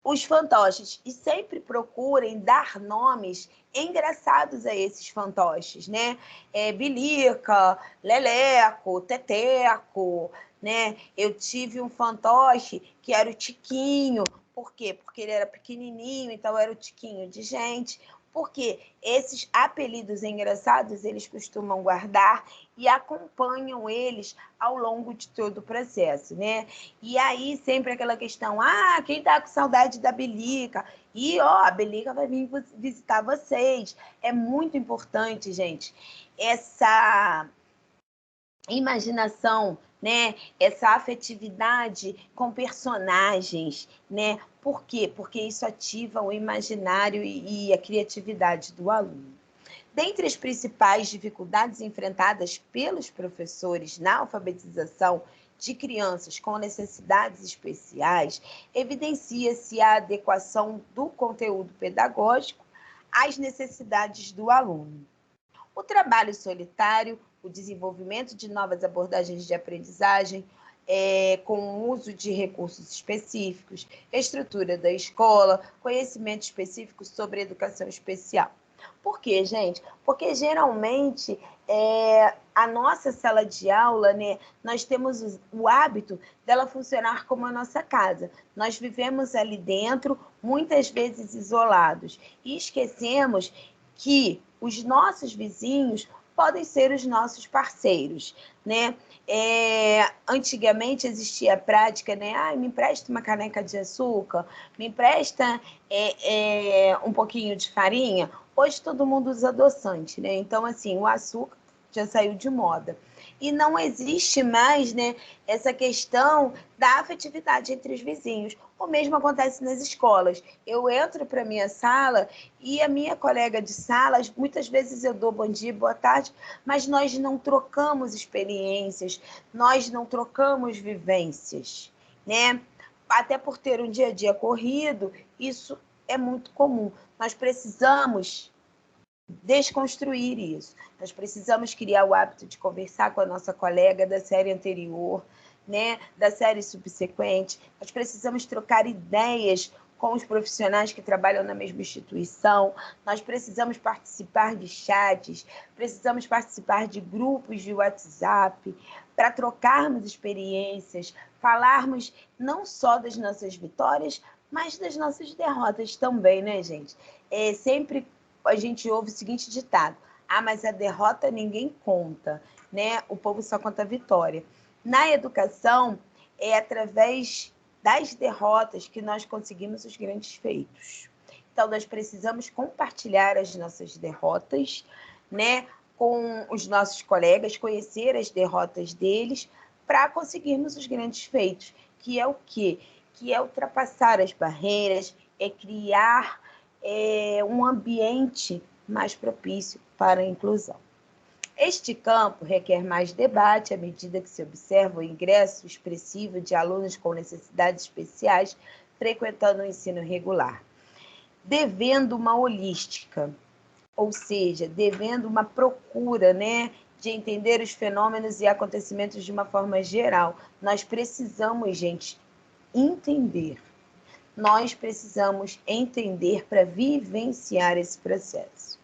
os fantoches. E sempre procurem dar nomes engraçados a esses fantoches, né? Bilica, leleco, teteco, né? Eu tive um fantoche que era o Tiquinho. Por quê? Porque ele era pequenininho, então era o Tiquinho de gente. Porque esses apelidos engraçados, eles costumam guardar e acompanham eles ao longo de todo o processo, né? E aí, sempre aquela questão, quem tá com saudade da Bilica? E, a Bilica vai vir visitar vocês. É muito importante, gente, essa imaginação, né? Essa afetividade com personagens, né? Por quê? Porque isso ativa o imaginário e a criatividade do aluno. Dentre as principais dificuldades enfrentadas pelos professores na alfabetização de crianças com necessidades especiais, evidencia-se a adequação do conteúdo pedagógico às necessidades do aluno. O trabalho solitário, o desenvolvimento de novas abordagens de aprendizagem, com o uso de recursos específicos, estrutura da escola, conhecimento específico sobre educação especial. Por quê, gente? Porque geralmente a nossa sala de aula, né, nós temos o hábito dela funcionar como a nossa casa. Nós vivemos ali dentro, muitas vezes isolados, e esquecemos que os nossos vizinhos podem ser os nossos parceiros, né? Antigamente existia a prática, né? Me empresta uma caneca de açúcar, me empresta um pouquinho de farinha. Hoje todo mundo usa adoçante, né? Então, assim, o açúcar já saiu de moda. E não existe mais, né, essa questão da afetividade entre os vizinhos. O mesmo acontece nas escolas. Eu entro para a minha sala e a minha colega de sala, muitas vezes eu dou bom dia, boa tarde, mas nós não trocamos experiências, nós não trocamos vivências, né? Até por ter um dia a dia corrido, isso é muito comum. Nós precisamos desconstruir isso. Nós precisamos criar o hábito de conversar com a nossa colega da série anterior, né, da série subsequente. Nós precisamos trocar ideias com os profissionais que trabalham na mesma instituição. Nós precisamos participar de chats, precisamos participar de grupos de WhatsApp para trocarmos experiências, falarmos não só das nossas vitórias, mas das nossas derrotas também, né, gente? Sempre a gente ouve o seguinte ditado: mas a derrota ninguém conta, né? O povo só conta a vitória. Na educação, é através das derrotas que nós conseguimos os grandes feitos. Então, nós precisamos compartilhar as nossas derrotas, né, com os nossos colegas, conhecer as derrotas deles, para conseguirmos os grandes feitos, que é o quê? Que é ultrapassar as barreiras, é criar um ambiente mais propício para a inclusão. Este campo requer mais debate à medida que se observa o ingresso expressivo de alunos com necessidades especiais frequentando o ensino regular, devendo uma holística, ou seja, devendo uma procura, né, de entender os fenômenos e acontecimentos de uma forma geral. Nós precisamos, gente, entender. Nós precisamos entender para vivenciar esse processo.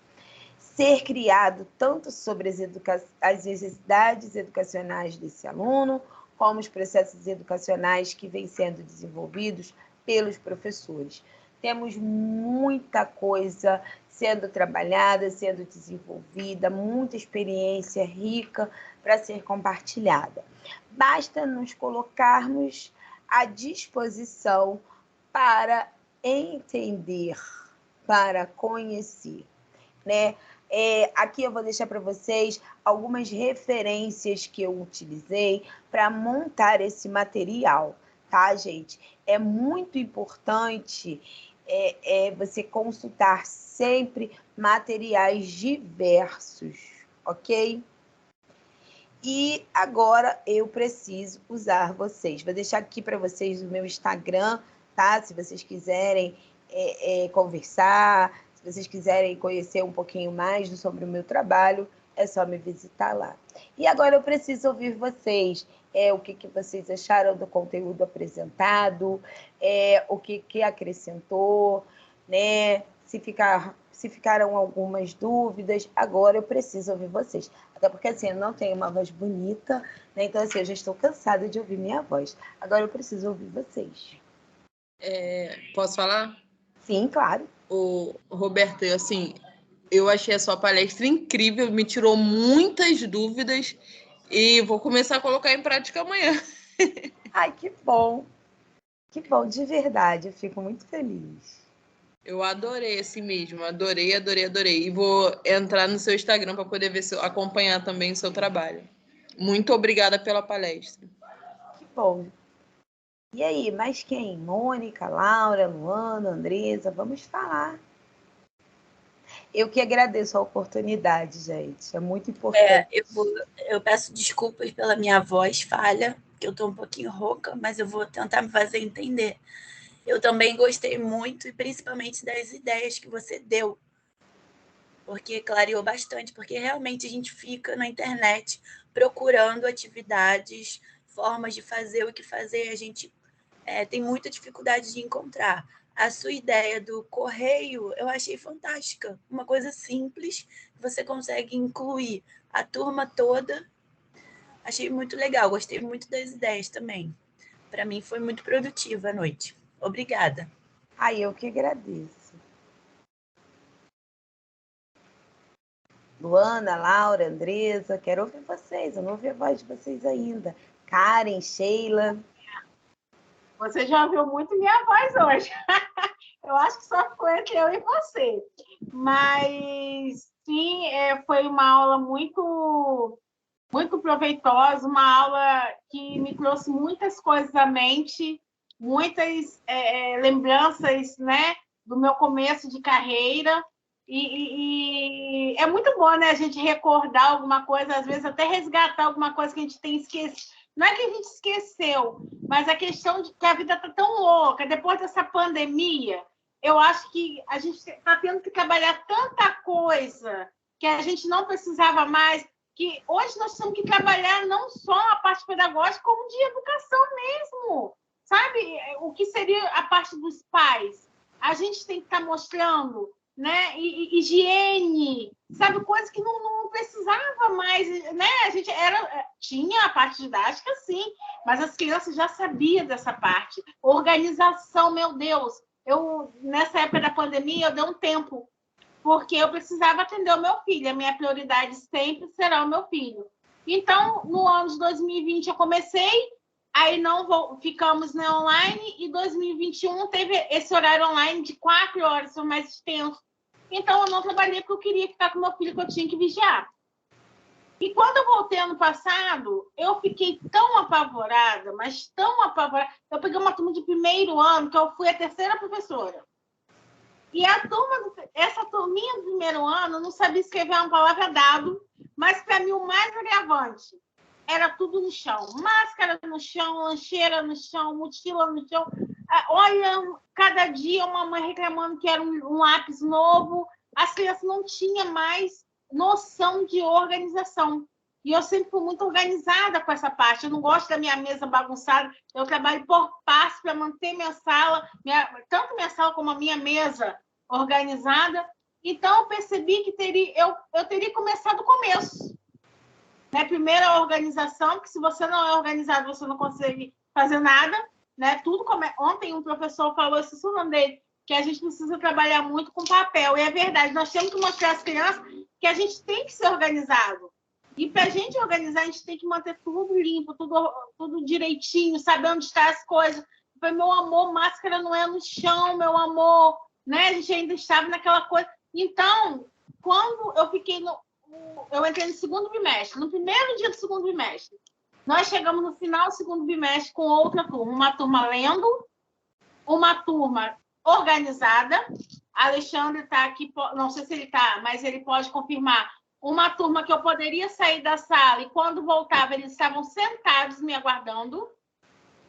Ser criado tanto sobre as necessidades educacionais desse aluno, como os processos educacionais que vêm sendo desenvolvidos pelos professores. Temos muita coisa sendo trabalhada, sendo desenvolvida, muita experiência rica para ser compartilhada. Basta nos colocarmos à disposição para entender, para conhecer, né? Aqui eu vou deixar para vocês algumas referências que eu utilizei para montar esse material, tá, gente? É muito importante você consultar sempre materiais diversos, ok? E agora eu preciso usar vocês. Vou deixar aqui para vocês o meu Instagram, tá? Se vocês quiserem conversar, se vocês quiserem conhecer um pouquinho mais sobre o meu trabalho, é só me visitar lá. E agora eu preciso ouvir vocês. O que vocês acharam do conteúdo apresentado, o que acrescentou, né? Se ficaram algumas dúvidas, agora eu preciso ouvir vocês. Até porque, assim, eu não tenho uma voz bonita, né? Então, assim, eu já estou cansada de ouvir minha voz. Agora eu preciso ouvir vocês. Posso falar? Sim, claro. Roberto, assim, eu achei a sua palestra incrível, me tirou muitas dúvidas e vou começar a colocar em prática amanhã. Ai, que bom. Que bom, de verdade. Eu fico muito feliz. Eu adorei assim mesmo, adorei. E vou entrar no seu Instagram para poder ver acompanhar também o seu trabalho. Muito obrigada pela palestra. Que bom. E aí, mais quem? Mônica, Laura, Luana, Andresa, vamos falar. Eu que agradeço a oportunidade, gente. É muito importante. Eu peço desculpas pela minha voz falha, que eu estou um pouquinho rouca, mas eu vou tentar me fazer entender. Eu também gostei muito, e principalmente das ideias que você deu, porque clareou bastante, porque realmente a gente fica na internet procurando atividades, formas de fazer o que fazer, a gente tem muita dificuldade de encontrar. a sua ideia do correio eu achei fantástica. Uma coisa simples, você consegue incluir a turma toda. Achei muito legal, gostei muito das ideias também. Para mim foi muito produtiva a noite. Obrigada. Eu que agradeço. Luana, Laura, Andresa, quero ouvir vocês. Eu não ouvi a voz de vocês ainda. Karen, Sheila. Você já ouviu muito minha voz hoje. Eu acho que só foi entre eu e você. Mas, sim, foi uma aula muito, muito proveitosa, uma aula que me trouxe muitas coisas à mente, muitas lembranças, né, do meu começo de carreira. E é muito bom, né, a gente recordar alguma coisa, às vezes até resgatar alguma coisa que a gente tem esquecido. Não é que a gente esqueceu, mas a questão de que a vida está tão louca, depois dessa pandemia, eu acho que a gente está tendo que trabalhar tanta coisa que a gente não precisava mais, que hoje nós temos que trabalhar não só a parte pedagógica, como de educação mesmo, sabe? O que seria a parte dos pais? A gente tem que estar mostrando, né? Higiene, sabe? Coisas que não precisava mais, né? A gente tinha a parte didática, sim, mas as crianças já sabiam dessa parte. Organização, meu Deus. Nessa época da pandemia, eu dei um tempo, porque eu precisava atender o meu filho. A minha prioridade sempre será o meu filho. Então, no ano de 2020, eu comecei, aí ficamos na online, e 2021 teve esse horário online de 4 horas, foi mais extenso. Então, eu não trabalhei porque eu queria ficar com meu filho, que eu tinha que vigiar. E quando eu voltei ano passado, eu fiquei tão apavorada, mas tão apavorada. Eu peguei uma turma de primeiro ano, que eu fui a terceira professora. E essa turminha do primeiro ano não sabia escrever uma palavra dado, mas para mim o mais agravante era tudo no chão. Máscara no chão, lancheira no chão, mochila no chão. Olha, cada dia uma mãe reclamando que era um lápis novo. As crianças não tinham mais noção de organização. E eu sempre fui muito organizada com essa parte. Eu não gosto da minha mesa bagunçada. Eu trabalho por passo para manter minha sala, tanto minha sala como a minha mesa organizada. Então, eu percebi que eu teria começado do começo. Né? Primeiro, a organização, porque se você não é organizado, você não consegue fazer nada. Né? Ontem um professor falou isso dele, que a gente precisa trabalhar muito com papel. E é verdade, nós temos que mostrar às crianças que a gente tem que ser organizado. E para a gente organizar, a gente tem que manter tudo limpo, tudo direitinho, saber onde estão as coisas. Meu amor, máscara não é no chão, meu amor. Né? A gente ainda estava naquela coisa. Então, quando eu entrei no segundo bimestre, no primeiro dia do segundo bimestre, nós chegamos no final do segundo bimestre com outra turma, uma turma lendo, uma turma organizada. Alexandre está aqui, não sei se ele está, mas ele pode confirmar. Uma turma que eu poderia sair da sala e quando voltava eles estavam sentados me aguardando.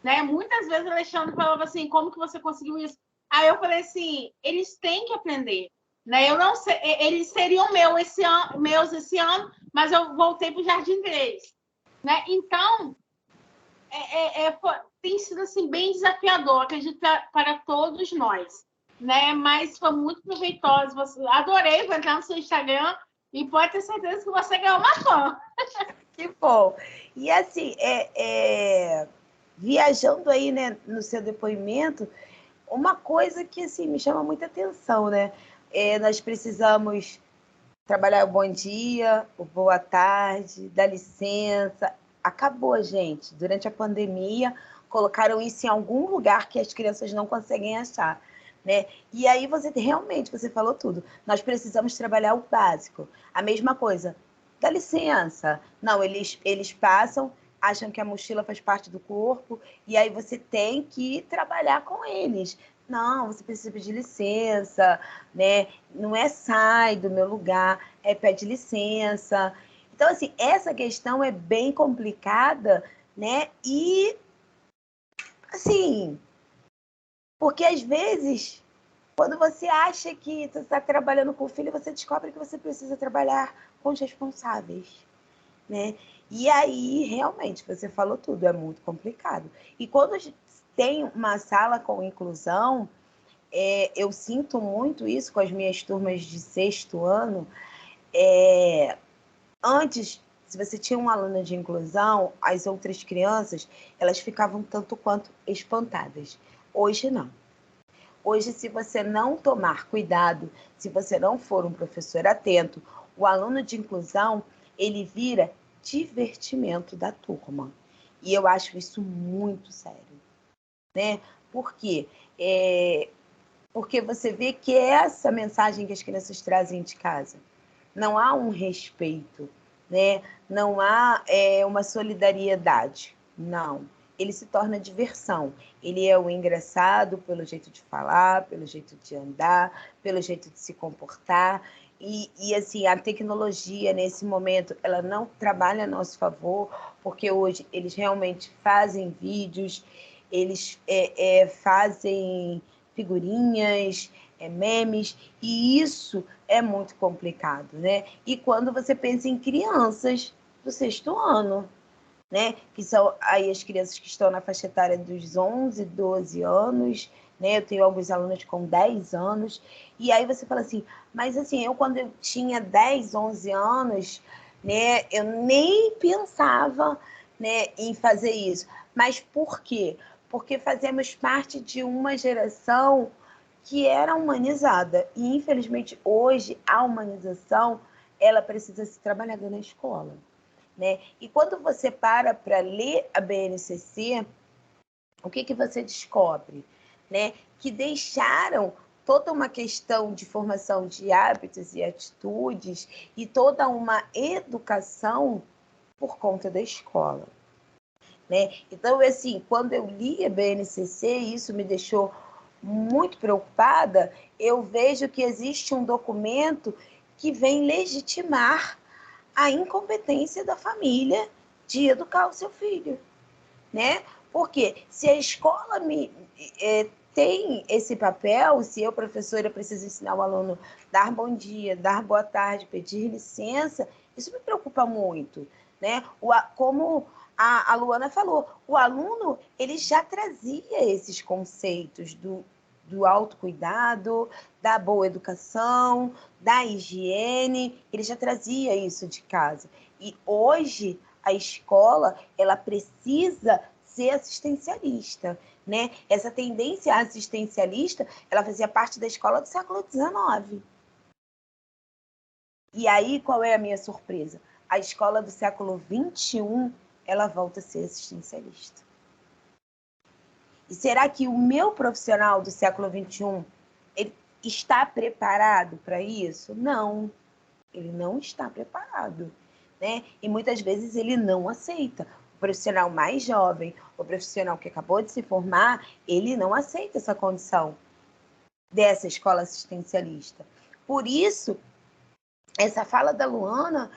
Né? Muitas vezes o Alexandre falava assim, como que você conseguiu isso? Aí eu falei assim, eles têm que aprender. Né? Eu não sei, eles seriam meus esse ano, mas eu voltei para o Jardim Grace. Né? Então, tem sido assim, bem desafiador, acredito, para todos nós. Né? Mas foi muito proveitoso. Adorei, vou entrar no seu Instagram e pode ter certeza que você ganhou uma fã. Que bom. E assim, viajando aí, né, no seu depoimento, uma coisa que assim, me chama muita atenção, né? Nós precisamos trabalhar o bom dia, o boa tarde, dá licença. Acabou, gente. Durante a pandemia, colocaram isso em algum lugar que as crianças não conseguem achar. Né? E aí você falou tudo. Nós precisamos trabalhar o básico. A mesma coisa, dá licença. Não, eles passam, acham que a mochila faz parte do corpo, e aí você tem que trabalhar com eles. Não, você precisa pedir licença, né? Não é sai do meu lugar, é pede licença. Então, assim, essa questão é bem complicada, né? E, assim, porque às vezes, quando você acha que você está trabalhando com o filho, você descobre que você precisa trabalhar com os responsáveis, né? E aí, realmente, você falou tudo, é muito complicado. E quando tem uma sala com inclusão, eu sinto muito isso com as minhas turmas de 6º ano. Antes, se você tinha um aluno de inclusão, as outras crianças, elas ficavam tanto quanto espantadas. Hoje, não. Hoje, se você não tomar cuidado, se você não for um professor atento, o aluno de inclusão, ele vira divertimento da turma. E eu acho isso muito sério, né? Por quê? Porque você vê que é essa mensagem que as crianças trazem de casa. Não há um respeito, né? Não há uma solidariedade. Não. Ele se torna diversão. Ele é o engraçado pelo jeito de falar, pelo jeito de andar, pelo jeito de se comportar. E assim, a tecnologia, nesse momento, ela não trabalha a nosso favor, porque hoje eles realmente fazem vídeos, eles fazem figurinhas, memes, e isso é muito complicado, né? E quando você pensa em crianças do 6º ano, né? Que são aí as crianças que estão na faixa etária dos 11, 12 anos, né? Eu tenho alguns alunos com 10 anos, e aí você fala assim, mas assim, eu quando eu tinha 10, 11 anos, né? Eu nem pensava, né, em fazer isso. Mas por quê? Porque fazemos parte de uma geração que era humanizada. E, infelizmente, hoje, a humanização, ela precisa ser trabalhada na escola, né? E quando você para ler a BNCC, o que você descobre? Né? Que deixaram toda uma questão de formação de hábitos e atitudes e toda uma educação por conta da escola. Né? Então, assim, quando eu li a BNCC, isso me deixou muito preocupada. Eu vejo que existe um documento que vem legitimar a incompetência da família de educar o seu filho, né? Porque se a escola tem esse papel, se eu, professora, preciso ensinar o aluno a dar bom dia, dar boa tarde, pedir licença, isso me preocupa muito, né? Como a Luana falou, o aluno ele já trazia esses conceitos do autocuidado, da boa educação, da higiene, ele já trazia isso de casa. E hoje a escola ela precisa ser assistencialista, né? Essa tendência assistencialista, ela fazia parte da escola do século XIX. E aí, qual é a minha surpresa? A escola do século XXI, ela volta a ser assistencialista. E será que o meu profissional do século XXI, ele está preparado para isso? Não, ele não está preparado, né? E muitas vezes ele não aceita. O profissional mais jovem, o profissional que acabou de se formar, ele não aceita essa condição dessa escola assistencialista. Por isso, essa fala da Luana,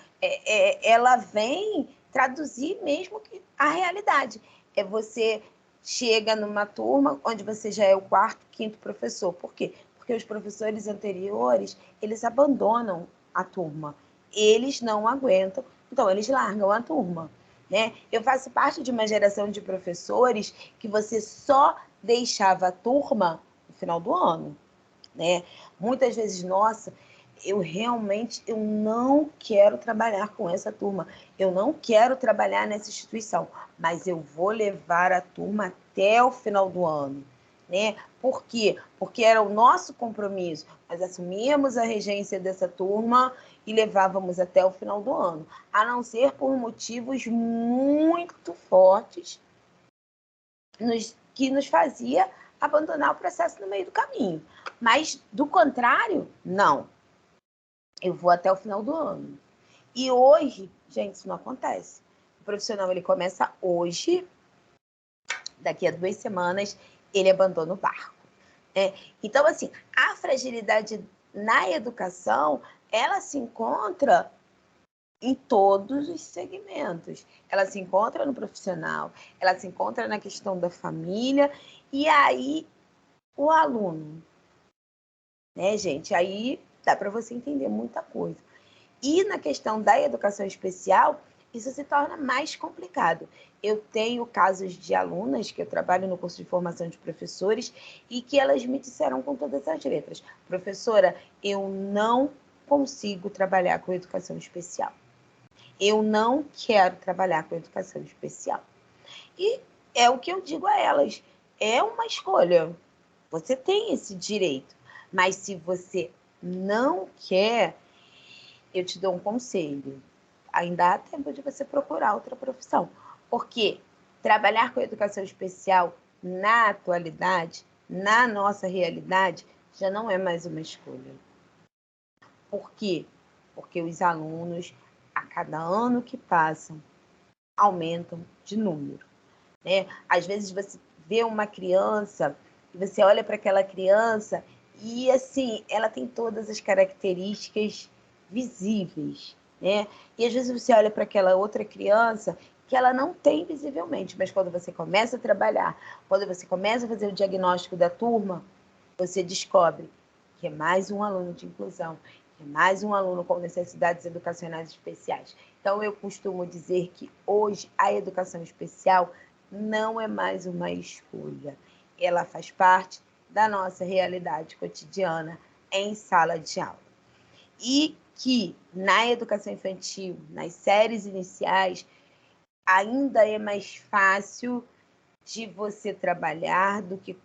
ela vem traduzir mesmo que a realidade. Você chega numa turma onde você já é o 4º, 5º professor. Por quê? Porque os professores anteriores, eles abandonam a turma. Eles não aguentam, então eles largam a turma, né? Eu faço parte de uma geração de professores que você só deixava a turma no final do ano, né? Muitas vezes, nossa, eu não quero trabalhar com essa turma, eu não quero trabalhar nessa instituição, mas eu vou levar a turma até o final do ano, né? Por quê? Porque era o nosso compromisso, nós assumíamos a regência dessa turma e levávamos até o final do ano, a não ser por motivos muito fortes que nos fazia abandonar o processo no meio do caminho. Mas, do contrário, não. Eu vou até o final do ano. E hoje, gente, isso não acontece. O profissional, ele começa hoje, daqui a 2 semanas, ele abandona o barco. Né? Então, assim, a fragilidade na educação, ela se encontra em todos os segmentos. Ela se encontra no profissional, ela se encontra na questão da família, e aí o aluno, né, gente? Aí dá para você entender muita coisa. E na questão da educação especial, isso se torna mais complicado. Eu tenho casos de alunas que eu trabalho no curso de formação de professores e que elas me disseram com todas as letras: professora, eu não consigo trabalhar com educação especial. Eu não quero trabalhar com educação especial. E é o que eu digo a elas: é uma escolha. Você tem esse direito. Mas se você não quer, eu te dou um conselho. Ainda há tempo de você procurar outra profissão. Porque trabalhar com educação especial na atualidade, na nossa realidade, já não é mais uma escolha. Por quê? Porque os alunos, a cada ano que passam, aumentam de número, né? Às vezes você vê uma criança e você olha para aquela criança e, assim, ela tem todas as características visíveis, né? E às vezes você olha para aquela outra criança que ela não tem visivelmente, mas quando você começa a trabalhar, quando você começa a fazer o diagnóstico da turma, você descobre que é mais um aluno de inclusão, que é mais um aluno com necessidades educacionais especiais. Então, eu costumo dizer que hoje a educação especial não é mais uma escolha. Ela faz parte da nossa realidade cotidiana em sala de aula. E que na educação infantil, nas séries iniciais, ainda é mais fácil de você trabalhar do que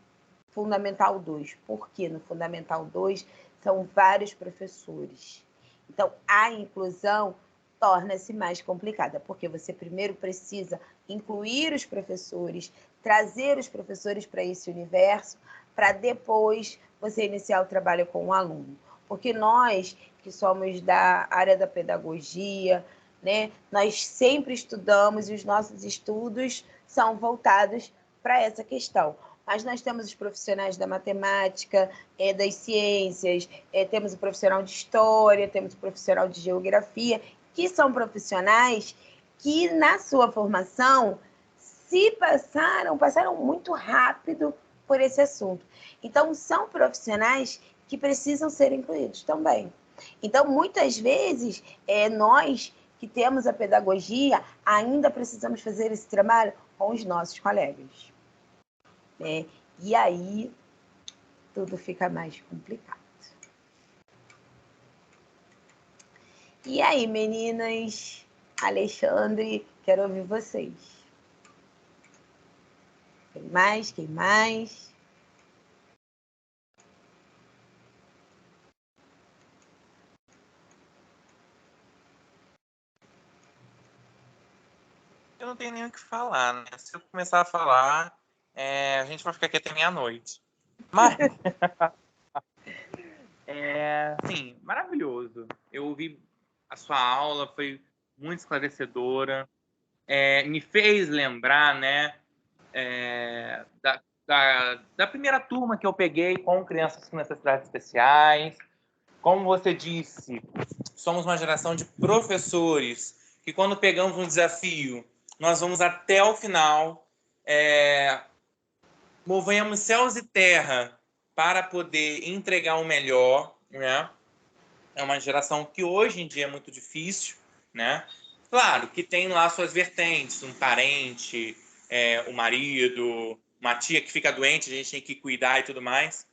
Fundamental 2. Porque no Fundamental 2 são vários professores. Então, a inclusão torna-se mais complicada, porque você primeiro precisa incluir os professores, trazer os professores para esse universo, para depois você iniciar o trabalho com o aluno. Porque nós, que somos da área da pedagogia, né, nós sempre estudamos e os nossos estudos são voltados para essa questão. Mas nós temos os profissionais da matemática, das ciências, temos o profissional de história, temos o profissional de geografia, que são profissionais que, na sua formação, passaram muito rápido por esse assunto. Então, são profissionais que precisam ser incluídos também. Então, muitas vezes, nós que temos a pedagogia, ainda precisamos fazer esse trabalho com os nossos colegas. E aí, tudo fica mais complicado. E aí, meninas? Alexandre, quero ouvir vocês. Quem mais? Quem mais? Eu não tenho nem o que falar, né? Se eu começar a falar, a gente vai ficar aqui até meia-noite. Mas, sim, maravilhoso. Eu ouvi a sua aula, foi muito esclarecedora. Me fez lembrar, né, da primeira turma que eu peguei com crianças com necessidades especiais. Como você disse, somos uma geração de professores que, quando pegamos um desafio, nós vamos até o final, movemos céus e terra para poder entregar o melhor, né? É uma geração que hoje em dia é muito difícil, né? Claro que tem lá suas vertentes, um parente, o marido, uma tia que fica doente, a gente tem que cuidar e tudo mais.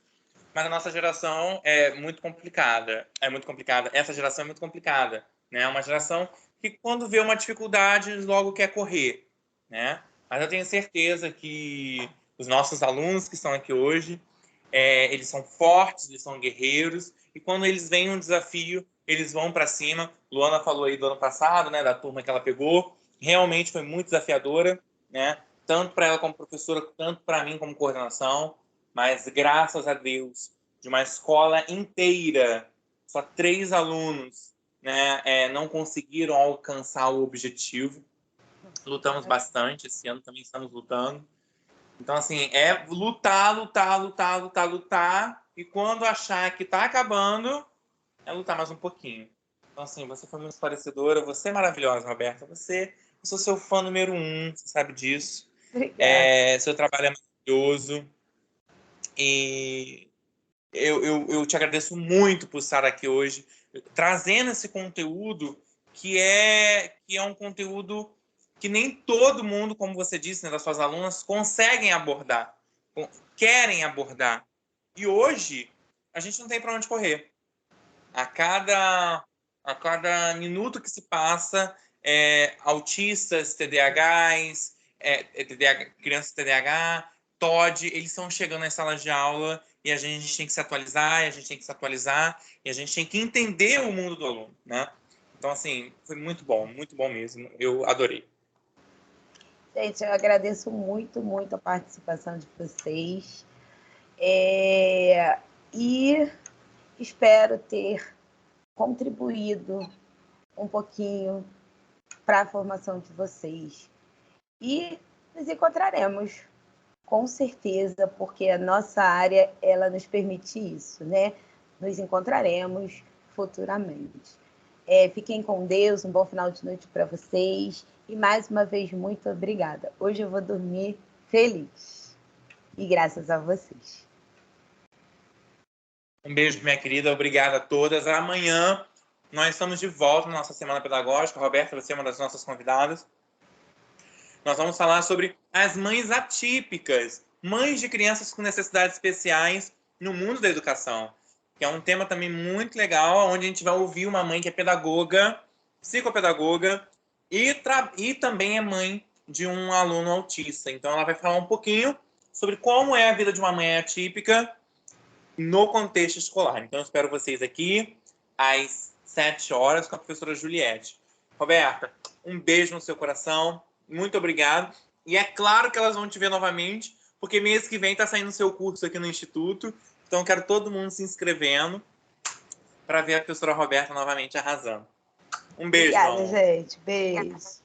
Mas a nossa geração é muito complicada. É muito complicada. Essa geração é muito complicada, né? É uma geração que, quando vê uma dificuldade, logo quer correr, né? Mas eu tenho certeza que os nossos alunos que estão aqui hoje, eles são fortes, eles são guerreiros, e quando eles veem um desafio, eles vão para cima. Luana falou aí do ano passado, né? Da turma que ela pegou. Realmente foi muito desafiadora, né? Tanto para ela como professora, tanto para mim como coordenação. Mas, graças a Deus, de uma escola inteira, só 3 alunos, né, não conseguiram alcançar o objetivo. Lutamos bastante, esse ano também estamos lutando. Então, assim, é lutar, lutar, lutar, lutar, lutar, e quando achar que está acabando, é lutar mais um pouquinho. Então, assim, você foi muito esclarecedora, você é maravilhosa, Roberta. Eu sou seu fã número 1, você sabe disso. Obrigada. Seu trabalho é maravilhoso. E eu te agradeço muito por estar aqui hoje, trazendo esse conteúdo que é um conteúdo que nem todo mundo, como você disse, né, das suas alunas, conseguem abordar, querem abordar. E hoje, a gente não tem para onde correr. A cada minuto que se passa, autistas, TDAHs, crianças TDAH, TOD, eles estão chegando nas salas de aula e a gente tem que se atualizar, e a gente tem que entender o mundo do aluno, né? Então, assim, foi muito bom mesmo. Eu adorei. Gente, eu agradeço muito, muito a participação de vocês. E espero ter contribuído um pouquinho para a formação de vocês. E nos encontraremos, com certeza, porque a nossa área, ela nos permite isso, né? Nos encontraremos futuramente. Fiquem com Deus, um bom final de noite para vocês. E mais uma vez, muito obrigada. Hoje eu vou dormir feliz. E graças a vocês. Um beijo, minha querida. Obrigada a todas. Amanhã nós estamos de volta na nossa Semana Pedagógica. Roberta, você é uma das nossas convidadas. Nós vamos falar sobre as mães atípicas, mães de crianças com necessidades especiais no mundo da educação, que é um tema também muito legal, onde a gente vai ouvir uma mãe que é pedagoga, psicopedagoga, e também é mãe de um aluno autista. Então, ela vai falar um pouquinho sobre como é a vida de uma mãe atípica no contexto escolar. Então, eu espero vocês aqui às 7 horas com a professora Juliette. Roberta, um beijo no seu coração. Muito obrigado. E é claro que elas vão te ver novamente, porque mês que vem está saindo o seu curso aqui no Instituto. Então, eu quero todo mundo se inscrevendo para ver a professora Roberta novamente arrasando. Um beijo, Obrigada, gente. Beijo.